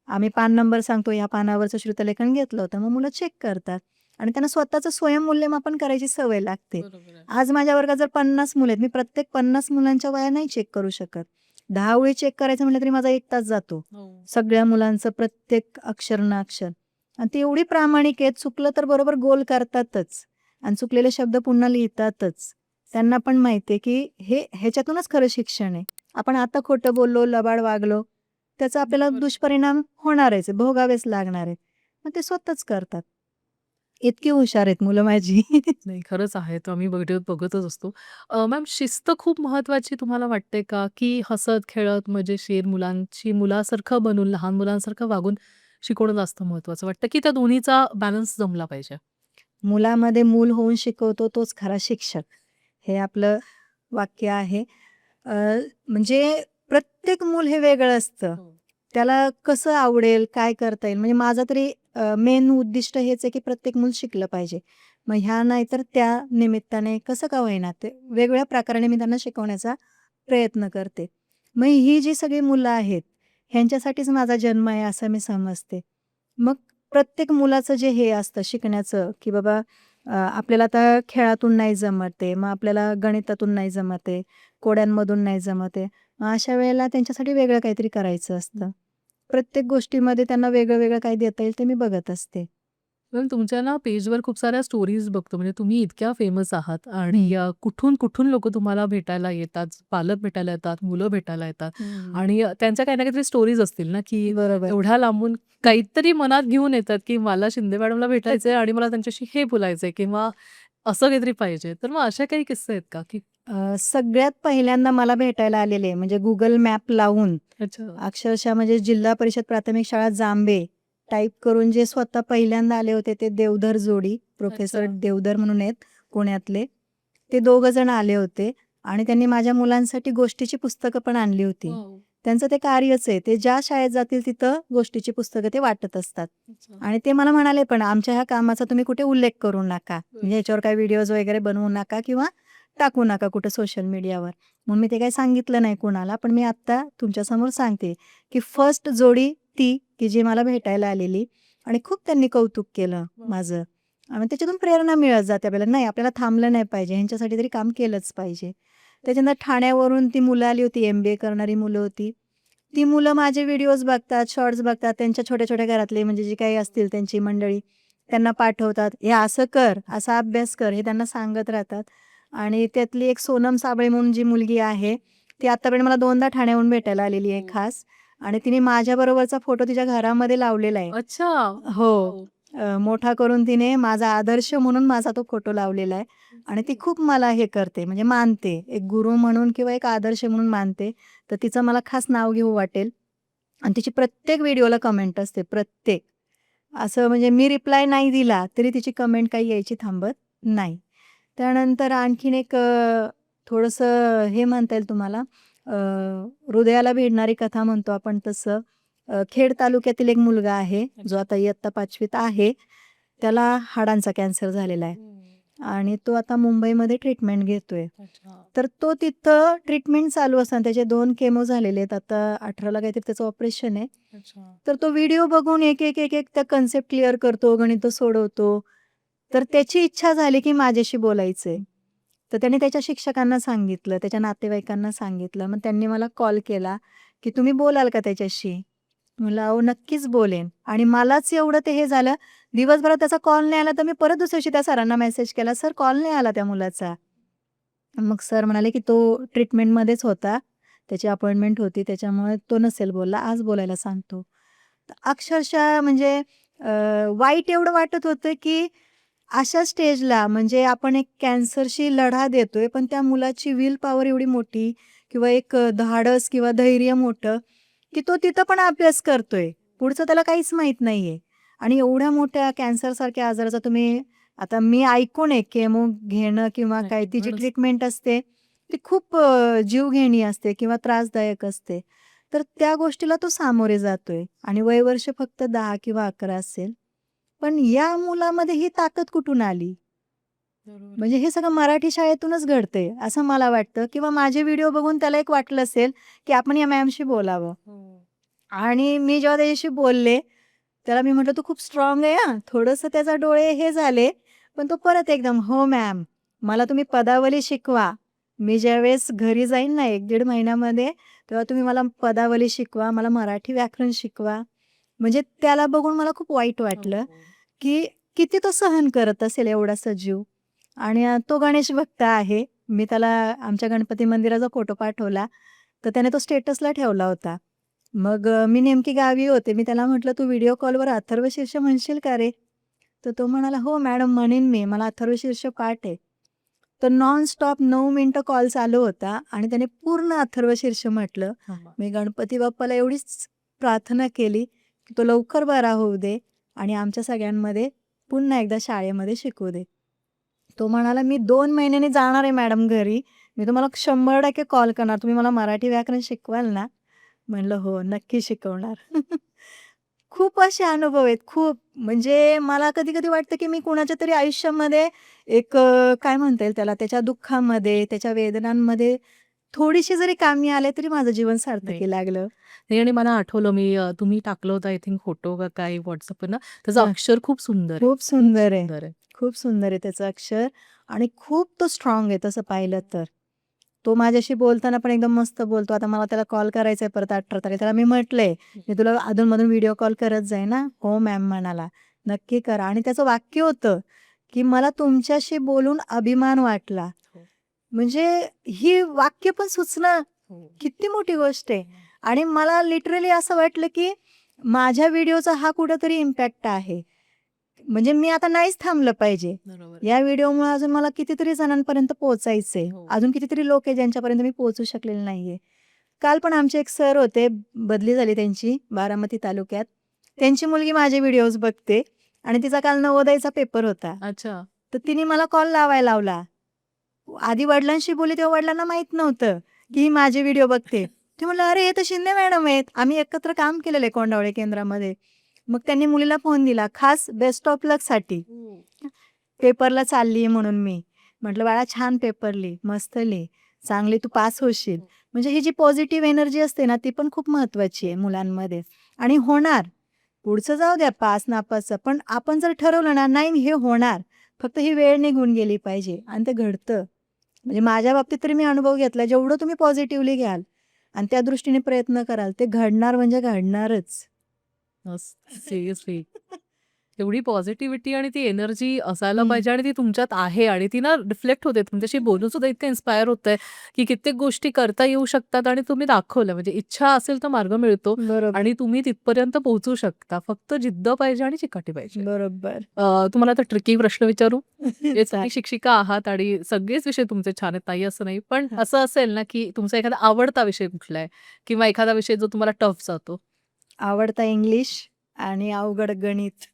आम्ही पान नंबर सांगतो, ह्या पानावरचं श्रुतलेखन घेतलं होतं. मग मुलं चेक करतात आणि त्यांना स्वतःचं स्वयंमूल्यमापन करायची सवय लागते. बरोबर आहे. आज माझ्या वर्गात जर 50 मुलं आहेत, मी प्रत्येक 50 मुलांच्या वह्या नाही चेक करू शकत. 10 ओळी चेक करायचं म्हटलं तरी माझा 1 तास जातो. हो. सगळ्या मुलांचं प्रत्येक अक्षर ना अक्षर आणि ते एवढी प्रामाणिक आहेत, चुकलं तर बरोबर गोल करतातच आणि चुकलेले शब्द पुन्हा लिहितातच. त्यांना पण माहिती आहे, की ह्याच्यातूनच खरं शिक्षण आहे. आपण आता खोटं बोललो, लबाड वागलो, त्याचा आपल्याला बरोबर. दुष्परिणाम होणारच आहे, भोगावेच लागणार आहेत. मग ते स्वतःच करतात. इतकी हुशार आहेत मुलं माझी. नाही, खरंच आहे. तो आम्ही व्हिडिओत बघतच असतो. मॅम, शिस्त खूप महत्त्वाची तुम्हाला वाटते का? की हसत, खेळत, मजेशीर मुलांची मुलासारखं बनून, लहान मुलांसारखं वागून शिकवणं जास्त महत्त्वाचं वाटतं, की त्या दोन्हीचा बॅलन्स जमला पाहिजे? मुलामध्ये मूल होऊन शिकवतो तोच खरा शिक्षक. हे आपलं वाक्य आहे. अ, म्हणजे प्रत्येक मूल हे वेगळं असतं. हो. त्याला कसं आवडेल, काय करता येईल म्हणजे माझा तरी मेन उद्दिष्ट हेच आहे, की प्रत्येक मूल शिकलं पाहिजे. मग ह्या नाही तर त्या निमित्ताने कसं का होईना ते वेगवेगळ्या प्रकाराने मी त्यांना शिकवण्याचा प्रयत्न करते. मग ही जी सगळी मुलं आहेत, ह्यांच्यासाठीच माझा जन्म आहे असं मी समजते. मग प्रत्येक मुलाचं जे हे असतं शिकण्याचं, की बाबा आपल्याला आता खेळातून नाही जमत आहे, मग आपल्याला गणितातून नाही जमत आहे, कोड्यांमधून नाही जमत आहे. मग अशा वेळेला त्यांच्यासाठी वेगळं काहीतरी करायचं असतं. प्रत्येक गोष्टीमध्ये त्यांना वेगळं-वेगळं काय देता येईल ते मी बघत असते. मॅम, तुमच्या ना पेजवर खूप साऱ्या स्टोरीज बघतो. म्हणजे तुम्ही इतक्या फेमस आहात आणि कुठून-कुठून लोकं तुम्हाला भेटायला येतात, पालक भेटायला येतात, मुलं भेटायला येतात हं. आणि त्यांच्या काही ना काहीतरी स्टोरीज असतील ना, की बरोबर. एवढ्या लांबून काहीतरी मनात घेऊन येतात, की मला शिंदे मॅडमला भेटायचंय आणि मला त्यांच्याशी हे बोलायचंय किंवा असं काहीतरी पाहिजे. तर मग अशा काही किस्से आहेत का? की सगळ्यात पहिल्यांदा मला भेटायला आलेले म्हणजे Google मॅप लावून अच्छा. अक्षरशः म्हणजे जिल्हा परिषद प्राथमिक शाळा जांभे टाइप करून जे स्वतः पहिल्यांदा आले होते ते देवधर जोडी, प्रोफेसर अच्छा. देवधर म्हणून आहेत पुण्यातले. ते दोघं जण आले होते आणि त्यांनी माझ्या मुलांसाठी गोष्टीची पुस्तकं पण आणली होती. वॉव! त्यांचं ते कार्यच आहे. ते ज्या शाळेत जातील तिथं गोष्टीची पुस्तकं ते वाटत असतात. अच्छा. आणि ते मला म्हणाले पण आमच्या ह्या कामाचा तुम्ही कुठे उल्लेख करू नका. बरं. म्हणजे ह्याच्यावर काही व्हिडिओज वगैरे बनवू नका किंवा टाकू नका कुठं सोशल मीडियावर. म्हणून मी ते काही सांगितलं नाही कुणाला. पण मी आत्ता तुमच्यासमोर सांगते, की फर्स्ट जोडी ती, की जी मला भेटायला आलेली आणि खूप त्यांनी कौतुक केलं वाह! माझं. आणि त्याच्यातून प्रेरणा मिळत जाते आपल्याला. नाही आपल्याला थांबलं नाही पाहिजे. ह्यांच्यासाठी तरी काम केलंच पाहिजे. त्याच्यानंतर ठाण्यावरून ती मुलं आली होती, MBA करणारी मुलं होती. ती मुलं माझे व्हिडिओज बघतात, शॉर्ट्स बघतात. त्यांच्या छोट्या-छोट्या घरातले म्हणजे जे काही असतील त्यांची मंडळी, त्यांना पाठवतात. "हे असं कर, असा अभ्यास कर." हे त्यांना सांगत राहतात. आणि त्यातली एक सोनम साबळे म्हणून जी मुलगी आहे, ती आत्तापर्यंत मला 2दा ठाण्याहून भेटायला आलेली आहे हो. खास आणि तिने माझ्याबरोबरचा फोटो तिच्या घरामध्ये लावलेला आहे. अच्छा. हो. वॉव! मोठा करून तिने माझा आदर्श म्हणून माझा तो फोटो लावलेला आहे आणि ती खूप मला हे करते म्हणजे मानते. एक गुरु म्हणून किंवा एक आदर्श म्हणून मानते. तर तिचं मला खास नाव घेऊ वाटेल आणि तिची प्रत्येक व्हिडिओला कमेंट असते, प्रत्येक. असं म्हणजे मी रिप्लाय नाही दिला, तरी तिची कमेंट काही यायची थांबत नाही. त्यानंतर आणखीन एक थोडंसं हे म्हणता येईल तुम्हाला हृदयाला भिडणारी कथा म्हणतो आपण तसं. खेड तालुक्यातील एक मुलगा आहे, जो आता इयत्ता 5वीत आहे. त्याला हाडांचा कॅन्सर झालेला आहे आणि तो आता मुंबईमध्ये ट्रीटमेंट घेतोय. अच्छा. तर तो तिथं ट्रीटमेंट चालू असताना त्याचे 2 केमो झालेले आहेत. आता 18ला काहीतरी त्याचं ऑपरेशन आहे. अच्छा. तर तो व्हिडिओ बघून एक त्या कन्सेप्ट क्लिअर करतो, गणितं सोडवतो. तर त्याची इच्छा झाली की माझ्याशी बोलायचंय. तर त्याने त्याच्या शिक्षकांना सांगितलं, त्याच्या नातेवाईकांना सांगितलं. मग त्यांनी मला कॉल केला, की "तुम्ही बोलाल का त्याच्याशी?" म्हणलं, "अहो नक्कीच बोलेन." आणि मलाच एवढं ते हे झालं, दिवसभरात त्याचा कॉल नाही आला, तर मी परत दुसऱ्या दिवशी त्या सरांना मेसेज केला, "सर कॉल नाही आला त्या मुलाचा." मग सर म्हणाले, की "तो ट्रीटमेंटमध्येच होता. त्याची अपॉइंटमेंट होती त्याच्यामुळे तो नसेल बोलला. आज बोलायला सांगतो." तर अक्षरशः म्हणजे वाईट एवढं वाटत होतं की अशा स्टेजला म्हणजे आपण एक कॅन्सरशी लढा देतोय, पण त्या मुलाची विल पॉवर एवढी मोठी किंवा एक धाडस किंवा धैर्य मोठं, की तो तिथं पण अभ्यास करतोय. पुढचं त्याला काहीच माहीत नाहीये. आणि एवढ्या मोठ्या कॅन्सरसारख्या आजाराचा तुम्ही आता मी ऐकून आहे केमो घेणं किंवा काय ती जी बरंच. ट्रीटमेंट असते, ती खूप जीवघेणी असते किंवा त्रासदायक असते. तर त्या गोष्टीला तो सामोरे जातोय आणि वयवर्ष फक्त 10 किंवा 11 असेल. पण या मुलामध्ये ही ताकद कुठून आली? म्हणजे हे सगळं मराठी शाळेतूनच घडतंय असं मला वाटतं किंवा माझे व्हिडिओ बघून त्याला एक वाटलं असेल, की आपण या मॅमशी बोलावं. आणि मी जेव्हा त्याच्याशी बोलले, त्याला मी म्हटलं, "तू खूप स्ट्राँग आहे हां." थोडंसं त्याचा डोळे हे झाले, पण तो परत एकदम, "हो मॅम, मला तुम्ही पदावली शिकवा. मी ज्यावेळेस घरी जाईन ना 1-1.5 महिन्यामध्ये, तेव्हा तुम्ही मला पदावली शिकवा, मला मराठी व्याकरण शिकवा." म्हणजे त्याला बघून मला खूप वाईट वाटलं, की किती तो सहन करत असेल एवढासा जीव. आणि तो गणेश भक्त आहे. मी त्याला आमच्या गणपती मंदिराचा फोटो पाठवला, तर त्याने तो स्टेटसला ठेवला होता. मग मी नेमकी गावी होते. मी त्याला म्हटलं, "तू व्हिडिओ कॉलवर अथर्वशीर्ष म्हणशील का रे?" तर तो म्हणाला, "हो मॅडम म्हणेन मी. मला अथर्वशीर्ष पाठ आहे." तर नॉन-स्टॉप 9 मिनिटं कॉल चालू होता आणि त्याने पूर्ण अथर्वशीर्ष म्हटलं. मी गणपती बाप्पाला एवढीच प्रार्थना केली, की तो लवकर बरा होऊ दे आणि आमच्या सगळ्यांमध्ये पुन्हा एकदा शाळेमध्ये शिकवू दे. तो म्हणाला, "मी 2 महिन्यांनी जाणार आहे मॅडम घरी. मी तुम्हाला 100% कॉल करणार. तुम्ही मला मराठी व्याकरण शिकवाल ना?" म्हणलं, "हो, नक्की शिकवणार." खूप असे अनुभव आहेत, खूप. म्हणजे मला कधी-कधी वाटतं, की मी कुणाच्या तरी आयुष्यामध्ये एक काय म्हणता येईल त्याला, त्याच्या दुःखामध्ये, त्याच्या वेदनांमध्ये थोडीशी जरी कामी आले, तरी माझं जीवन नाही. सार्थकी लागलं. नाही आणि मला आठवलं तुम्ही टाकलं होतं आय थिंक फोटो का काय WhatsAppवर ना, त्याचं हं. अक्षर खूप सुंदर आहे. खूप सुंदर आहे. सुंदर आहे. खूप सुंदर आहे त्याचं अक्षर आणि खूप तो स्ट्रॉंग आहे तसं पाहिलं तर. तो माझ्याशी बोलताना पण एकदम मस्त बोलतो. आता मला त्याला कॉल करायचा आहे परत 18 तारीख. त्याला मी म्हटलंय, "मी तुला अधूनमधून व्हिडिओ कॉल करत जाईन हां." "हो मॅम" म्हणाला. "नक्की करा." आणि त्याचं वाक्य होतं, की "मला तुमच्याशी बोलून अभिमान वाटला." हो. म्हणजे ही वाक्य पण सुचणं हो. किती मोठी गोष्ट आहे. आणि मला लिटरली असं वाटलं, की माझ्या व्हिडिओचा हा कुठेतरी इम्पॅक्ट आहे. म्हणजे मी आता नाहीच थांबलं पाहिजे. बरोबर. या व्हिडिओमुळे अजून मला कितीतरी जणांपर्यंत पोहोचायचंय. हो. अजून कितीतरी लोक आहे ज्यांच्यापर्यंत मी पोहोचू शकलेले नाहीये. काल पण आमचे एक सर होते, बदली झाली त्यांची बारामती तालुक्यात. त्यांची मुलगी माझे व्हिडिओज बघते आणि तिचा काल नवोदयचा पेपर होता. अच्छा. तर तिने मला कॉल लावायला लावला. आधी वडिलांशी बोलली तेव्हा वडिलांना माहीत नव्हतं, की ही माझे व्हिडिओ बघते. ते म्हणलं, "अरे, हे तर शिंदे मॅडम आहेत. आम्ही एकत्र काम केलेलं आहे कोंडावळे केंद्रामध्ये." मग त्यांनी मुलीला फोन दिला खास बेस्ट ऑफ लकसाठी. पेपरला चालली आहे म्हणून मी. म्हटलं, "बाळा छान पेपर लिही, मस्त लिही, चांगली तू पास होशील." म्हणजे ही जी पॉझिटिव्ह एनर्जी असते ना, ती पण खूप महत्त्वाची आहे मुलांमध्ये आणि होणार. पुढचं जाऊ द्या पास-नापासचं, पण आपण जर ठरवलं ना, नाही हे होणार. फक्त ही वेळ निघून गेली पाहिजे आणि ते घडतं. म्हणजे माझ्या बाबतीत तरी मी अनुभव घेतला. जेवढं तुम्ही पॉझिटिव्हली घ्याल आणि त्या दृष्टीने प्रयत्न कराल, ते घडणार म्हणजे घडणारच. सिरियसली. एवढी पॉझिटिव्हिटी आणि ती एनर्जी असायला हं. पाहिजे आणि ती तुमच्यात आहे आणि ती ना रिफ्लेक्ट होते. तुमच्याशी बोलून सुद्धा इतकं इन्स्पायर होतंय, की कित्येक गोष्टी करता येऊ शकतात आणि तुम्ही दाखवलं. म्हणजे इच्छा असेल तर मार्ग मिळतो बरोबर, आणि तुम्ही तिथपर्यंत पोहोचू शकता. फक्त जिद्द पाहिजे आणि चिकाटी पाहिजे. बरोबर. तुम्हाला आता ट्रिकी प्रश्न विचारू? म्हणजे तुम्ही चालेल. शिक्षिका आहात आणि सगळेच विषय तुमचे छान आहेत, नाही असं नाही. पण हां. असं असेल ना, की तुमचा एखादा आवडता विषय कुठला आहे? किंवा एखादा विषय जो तुम्हाला टफ जातो? आवडता इंग्लिश आणि अवघड गणित.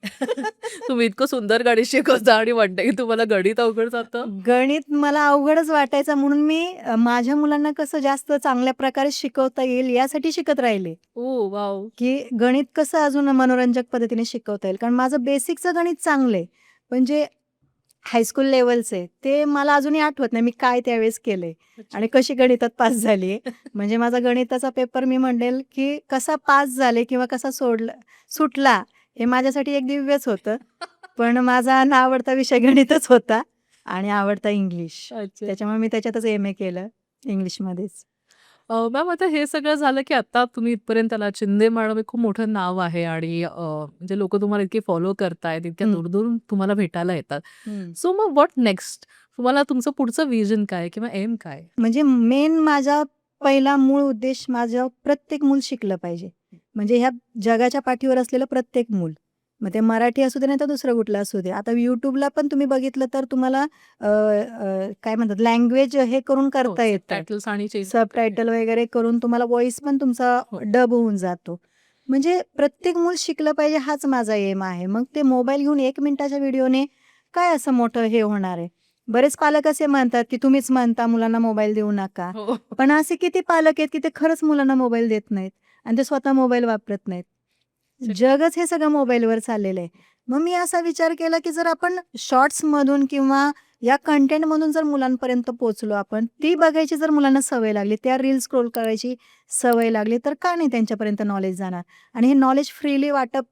तुम्ही इतकं सुंदर गणित शिकवता आणि म्हणता की तुम्हाला गणित अवघड जातं? गणित मला अवघडच वाटायचं म्हणून मी माझ्या मुलांना कसं जास्त चांगल्या प्रकारे शिकवता येईल यासाठी शिकत राहिले, ओह वॉव! की गणित कसं अजून मनोरंजक पद्धतीने शिकवता येईल. कारण माझं बेसिकचं गणित चांगलं आहे. पण जे हायस्कूल लेव्हलचं आहे, ते मला अजूनही आठवत नाही मी काय त्यावेळेस केलंय आणि कशी गणितात पास झाली आहे. म्हणजे माझा गणिताचा पेपर मी म्हणेल, की कसा पास झाले किंवा कसा सुटला हे माझ्यासाठी एक दिव्यच होतं. पण माझा नावडता विषय गणितच होता आणि आवडता इंग्लिश. अच्छा. त्याच्यामुळे मी त्याच्यातच एम-ए केलं इंग्लिशमध्येच. मॅम आता हे सगळं झालं की आता तुम्ही इथपर्यंत आलात. शिंदे मॅडम हे खूप मोठं नाव आहे आणि म्हणजे लोकं तुम्हाला इतके फॉलो करतायत, इतक्या हं, दूर-दूरून तुम्हाला भेटायला येतात. हं. सो मग व्हॉट नेक्स्ट? तुम्हाला तुमचं पुढचं व्हिजन काय किंवा एम काय? म्हणजे मेन माझा पहिला मूळ उद्देश माझं प्रत्येक मूल शिकलं पाहिजे. म्हणजे ह्या जगाच्या पाठीवर असलेलं प्रत्येक मूल. मग ते मराठी असू दे नाही तर दुसरं कुठलं असू दे. आता YouTubeला पण तुम्ही बघितलं तर तुम्हाला काय म्हणतात लँग्वेज हे करून हो, करता येतं. सबटायटल्स आणि चेंज सबटायटल वगैरे करून तुम्हाला व्हॉईस पण तुमचा हो. डब होऊन जातो. म्हणजे प्रत्येक मूल शिकलं पाहिजे हाच माझा एम आहे. मग ते मोबाईल घेऊन 1 मिनिटाच्या व्हिडिओने काय असं मोठं हे होणार आहे. बरेच पालक असे म्हणतात, की तुम्हीच म्हणता मुलांना मोबाईल देऊ नका. हो. पण असे किती पालक आहेत, की ते खरंच मुलांना मोबाईल देत नाहीत आणि ते स्वतः मोबाईल वापरत नाहीत. जगच हे सगळं मोबाईलवर चाललेलं आहे. मग मी असा विचार केला, की जर आपण शॉर्ट्समधून किंवा या कंटेंटमधून जर मुलांपर्यंत पोहोचलो आपण, ती बघायची जर मुलांना सवय लागली, त्या रील स्क्रोल करायची सवय लागली, तर का नाही त्यांच्यापर्यंत नॉलेज जाणार? आणि हे नॉलेज फ्रीली वाटप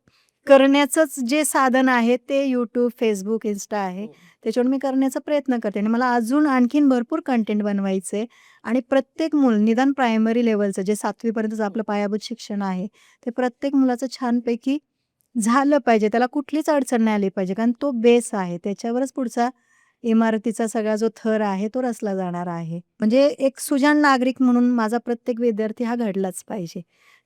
करण्याचंच जे साधन आहे ते YouTube, Facebook, Insta आहे. हो. त्याच्यावर मी करण्याचा प्रयत्न करते आणि मला अजून आणखीन भरपूर कंटेंट बनवायचे आणि प्रत्येक मूल निदान प्रायमरी लेव्हलचं जे 7वी पर्यंतचं आपलं पायाभूत शिक्षण आहे, ते प्रत्येक मुलाचं छानपैकी झालं पाहिजे. त्याला कुठलीच अडचण नाही आली पाहिजे. कारण तो बेस आहे. त्याच्यावरच पुढचा इमारतीचा सगळा जो थर आहे तो रचला जाणार आहे. म्हणजे एक सुजाण नागरिक म्हणून माझा प्रत्येक विद्यार्थी हा घडलाच पाहिजे.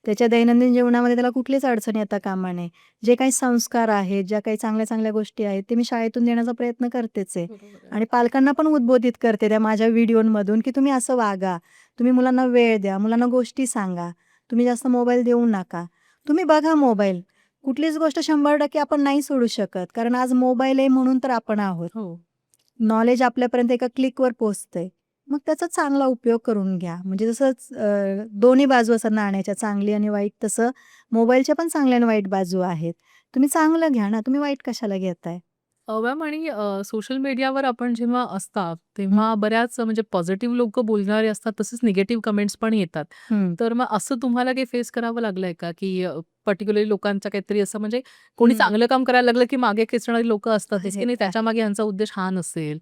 त्याच्या दैनंदिन जीवनामध्ये त्याला कुठलीच अडचण येता कामा नये. जे काही संस्कार आहेत, ज्या काही चांगल्या-चांगल्या गोष्टी आहेत, ते मी शाळेतून देण्याचा प्रयत्न करतेच आहे. बरोबर आहे. आणि पालकांना पण उद्बोधित करते त्या माझ्या व्हिडिओमधून, की तुम्ही असं वागा. तुम्ही मुलांना वेळ द्या, मुलांना गोष्टी सांगा. तुम्ही जास्त मोबाईल देऊ नका. तुम्ही बघा मोबाईल. कुठलीच गोष्ट 100% आपण नाही सोडू शकत. कारण आज मोबाईल आहे म्हणून तर आपण आहोत. हो. नॉलेज आपल्यापर्यंत एका क्लिकवर पोहोचतंय. मग त्याचा चांगला उपयोग करून घ्या. म्हणजे जसंच दोन्ही बाजू असतात नाण्याच्या, चांगली आणि वाईट, तसं मोबाईलच्या पण चांगल्या आणि वाईट बाजू आहेत. तुम्ही चांगलं घ्या ना, तुम्ही वाईट कशाला घेताय? मॅम आणि सोशल मीडियावर आपण जेव्हा असतात, तेव्हा बऱ्याच म्हणजे पॉझिटिव्ह लोकं बोलणारे असतात, तसेच निगेटिव्ह कमेंट्स पण येतात. हं. तर मग असं तुम्हाला काही फेस करावं लागलंय का, की पर्टिक्युलरली लोकांचा काहीतरी असं म्हणजे कोणी हं. चांगलं काम करायला लागलं, की मागे खेचणारी लोकं असतातच, की अरे नाही त्याच्यामागे ह्यांचा उद्देश हा नसेल,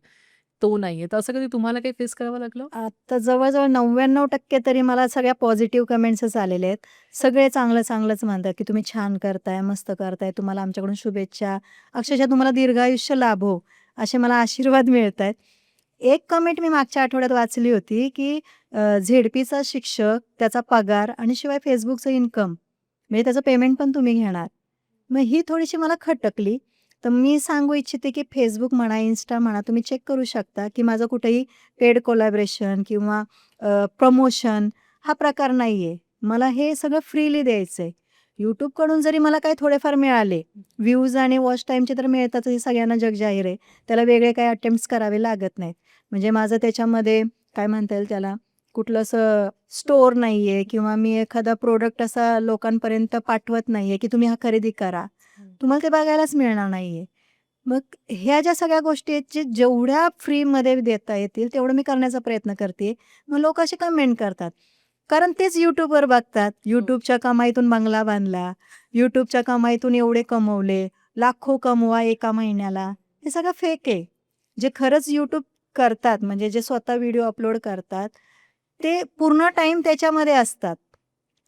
तो नाहीये. तर असं कधी तुम्हाला काही फेस करावं लागलं? आता जवळ-जवळ 99% तरी मला सगळ्या पॉझिटिव्ह कमेंट्सच आलेले आहेत. सगळे चांगलं-चांगलंच म्हणतात, की तुम्ही छान करताय, मस्त करताय, तुम्हाला आमच्याकडून शुभेच्छा. अक्षरशः तुम्हाला दीर्घायुष्य लाभो, असे मला आशीर्वाद मिळतायत. एक कमेंट मी मागच्या आठवड्यात वाचली होती, की झेडपीचा शिक्षक, त्याचा पगार आणि शिवाय Facebookचं इन्कम, म्हणजे त्याचं पेमेंट पण तुम्ही घेणार. मग ही थोडीशी मला खटकली. तर मी सांगू इच्छिते, की Facebook म्हणा, Insta म्हणा, तुम्ही चेक करू शकता, की माझं कुठेही पेड कोलॅबोरेशन किंवा प्रमोशन हा प्रकार नाहीये. मला हे सगळं फ्रीली द्यायचंय. YouTubeकडून जरी मला काही थोडेफार मिळाले, व्ह्यूज आणि वॉच टाईमचे तर मिळतातच, हे सगळ्यांना जगजाहीर आहे. त्याला वेगळे काही अटेम्प्ट्स करावे लागत नाहीत. म्हणजे माझं त्याच्यामध्ये काय म्हणता येईल त्याला, कुठलं असं स्टोअर नाहीये किंवा मी एखादा प्रोडक्ट असा लोकांपर्यंत पाठवत नाहीये, की तुम्ही हा खरेदी करा. तुम्हाला ते बघायलाच मिळणार नाहीये. मग ह्या ज्या सगळ्या गोष्टी आहेत, जे जेवढ्या फ्रीमध्ये देता येतील तेवढं मी करण्याचा प्रयत्न करते. मग लोकं असे कमेंट करतात. कारण तेच YouTubeवर बघतात. YouTubeच्या कमाईतून बंगला बांधला, YouTubeच्या कमाईतून एवढे कमवले, लाखो कमवा एका महिन्याला. हे सगळं फेक आहे. जे खरंच YouTube करतात म्हणजे जे स्वतः व्हिडिओ अपलोड करतात, ते पूर्ण टाईम त्याच्यामध्ये असतात.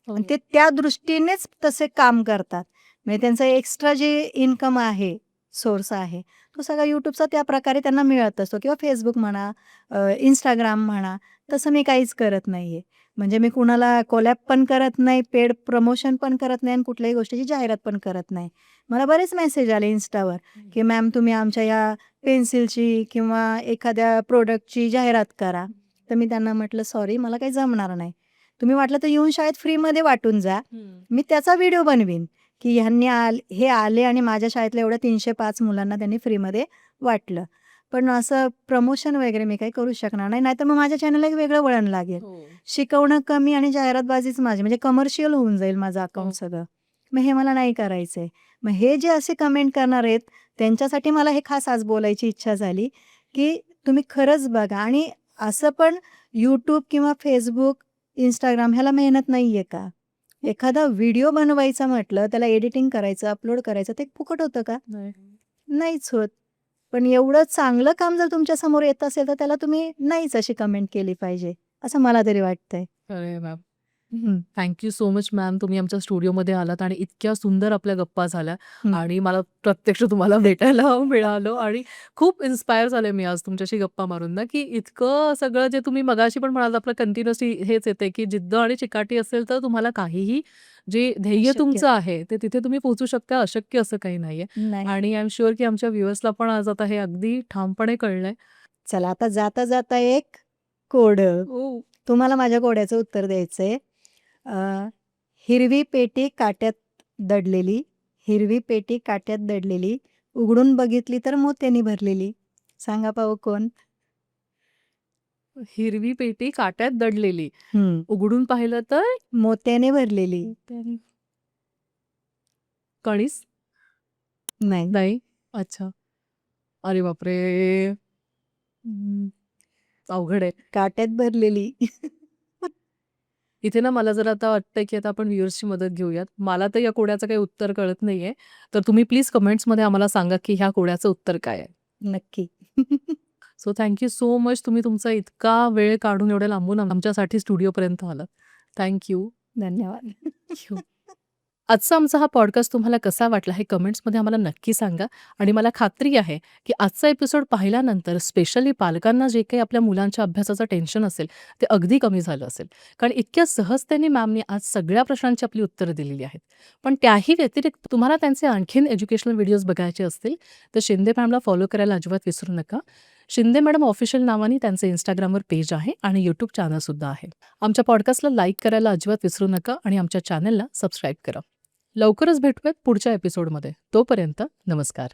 हो. आणि ते त्या दृष्टीनेच तसे काम करतात. म्हणजे त्यांचा एक्स्ट्रा जे इन्कम आहे, सोर्स आहे, तो सगळा YouTubeचा त्या प्रकारे त्यांना मिळत असतो किंवा Facebook म्हणा, Instagram म्हणा, तसं मी काहीच करत नाहीये. म्हणजे मी कुणाला कोलॅब पण करत नाही, पेड प्रमोशन पण करत नाही आणि कुठल्याही गोष्टीची जाहिरात पण करत नाही. मला बरेच मेसेज आले Instaवर, की मॅम तुम्ही आमच्या या पेन्सिलची किंवा एखाद्या प्रॉडक्टची जाहिरात करा. तर मी त्यांना म्हटलं, "सॉरी, मला काही जमणार नाही. तुम्ही वाटलं तर येऊन शाळेत फ्रीमध्ये वाटून जा. मी त्याचा व्हिडिओ बनवीन, की ह्यांनी हे आले आणि माझ्या शाळेतल्या एवढ्या 305 मुलांना त्यांनी फ्रीमध्ये वाटलं. पण असं प्रमोशन वगैरे मी काही करू शकणार नाही. नाहीतर मग माझ्या चॅनलला एक वेगळं वळण लागेल. हो. शिकवणं कमी आणि जाहिरातबाजीच माझी, म्हणजे कमर्शियल होऊन जाईल माझं अकाउंट सगळं. मग हे मला नाही करायचंय. मग हे जे असे कमेंट करणार आहेत, त्यांच्यासाठी मला हे खास आज बोलायची इच्छा झाली, की तुम्ही खरंच बघा. आणि असं पण YouTube किंवा Facebook, Instagram ह्याला मेहनत नाहीये का? एखादा व्हिडिओ बनवायचा म्हटलं, त्याला एडिटिंग करायचं, अपलोड करायचं, ते फुकट होतं का? नाही. नाहीच होत. पण एवढं चांगलं काम जर तुमच्या समोर येत असेल, तर त्याला तुम्ही नाहीच अशी कमेंट केली पाहिजे, असं मला तरी वाटतंय. खरं मॅम. हं, thank you so much ma'am. तुम्ही आमच्या स्टुडिओमध्ये आलात आणि इतक्या सुंदर आपल्या गप्पा झाल्या हं. आणि मला प्रत्यक्ष तुम्हाला भेटायला मिळालं आणि खूप इन्स्पायर झाले मी आज तुमच्याशी गप्पा मारून ना, की इतकं सगळं जे तुम्ही मगाशी पण म्हणालात आपलं कंटिन्युअसली हेच येते, की जिद्द आणि चिकाटी असेल तर तुम्हाला काहीही जे ध्येय शक्य. तुमचं आहे ते तिथे तुम्ही पोहोचू शकता, अशक्य असं काही नाहीये. नाही. आणि आय एम शुअर की आमच्या व्ह्युअर्सला पण आज आता हे अगदी ठामपणे कळलंय. चला आता जाता जाता एक कोडं. ओ. तुम्हाला माझ्या कोड्याचं उत्तर द्यायचंय. हिरवी पेटी काट्यात दडलेली, हिरवी पेटी काट्यात दडलेली, उघडून बघितली तर मोत्यानी भरलेली. सांगा पाहू कोण? हिरवी पेटी काट्यात दडलेली, हं. उघडून पाहिलं तर मोत्याने भरलेली. कणीस नाही. नाही. अच्छा. अरे बापरे. अवघड आहे. काट्यात भरलेली. इथे ना मला जर आता वाटतंय की आता आपण व्ह्युअर्सची मदत घेऊयात. मला तर या कोड्याचं काही उत्तर कळत नाहीये. तर तुम्ही प्लीज कमेंट्समध्ये आम्हाला सांगा की ह्या कोड्याचं उत्तर काय आहे. नक्की. So thank you so much. तुम्ही तुमचा इतका वेळ काढून एवढ्या लांबून आमच्यासाठी स्टुडिओपर्यंत आलात. Thank you. धन्यवाद. आजचा आमचा हा पॉडकास्ट तुम्हाला कसा वाटला हे कमेंट्समध्ये आम्हाला नक्की सांगा. आणि मला खात्री आहे की आजचा एपिसोड पाहिल्यानंतर स्पेशली पालकांना जे काही आपल्या मुलांच्या अभ्यासाचं टेन्शन असेल ते अगदी कमी झालं असेल. कारण इतक्या सहजतेने मॅमने आज सगळ्या प्रश्नांची आपली उत्तरं दिलेली आहेत. पण त्याही व्यतिरिक्त तुम्हाला त्यांचे आणखीन एज्युकेशनल व्हिडिओज बघायचे असतील तर शिंदे मॅमला फॉलो करायला अजिबात विसरू नका. शिंदे मॅडम ऑफिशियल नावाने त्यांचे इंस्टाग्रामवर पेज आहे आणि यूट्यूब चॅनलसुद्धा आहे. आमच्या पॉडकास्टला लाईक करायला अजिबात विसरू नका आणि आमच्या चॅनलला सबस्क्राईब करा. लवकरच भेटूयात पुढच्या एपिसोडमध्ये. तोपर्यंत नमस्कार.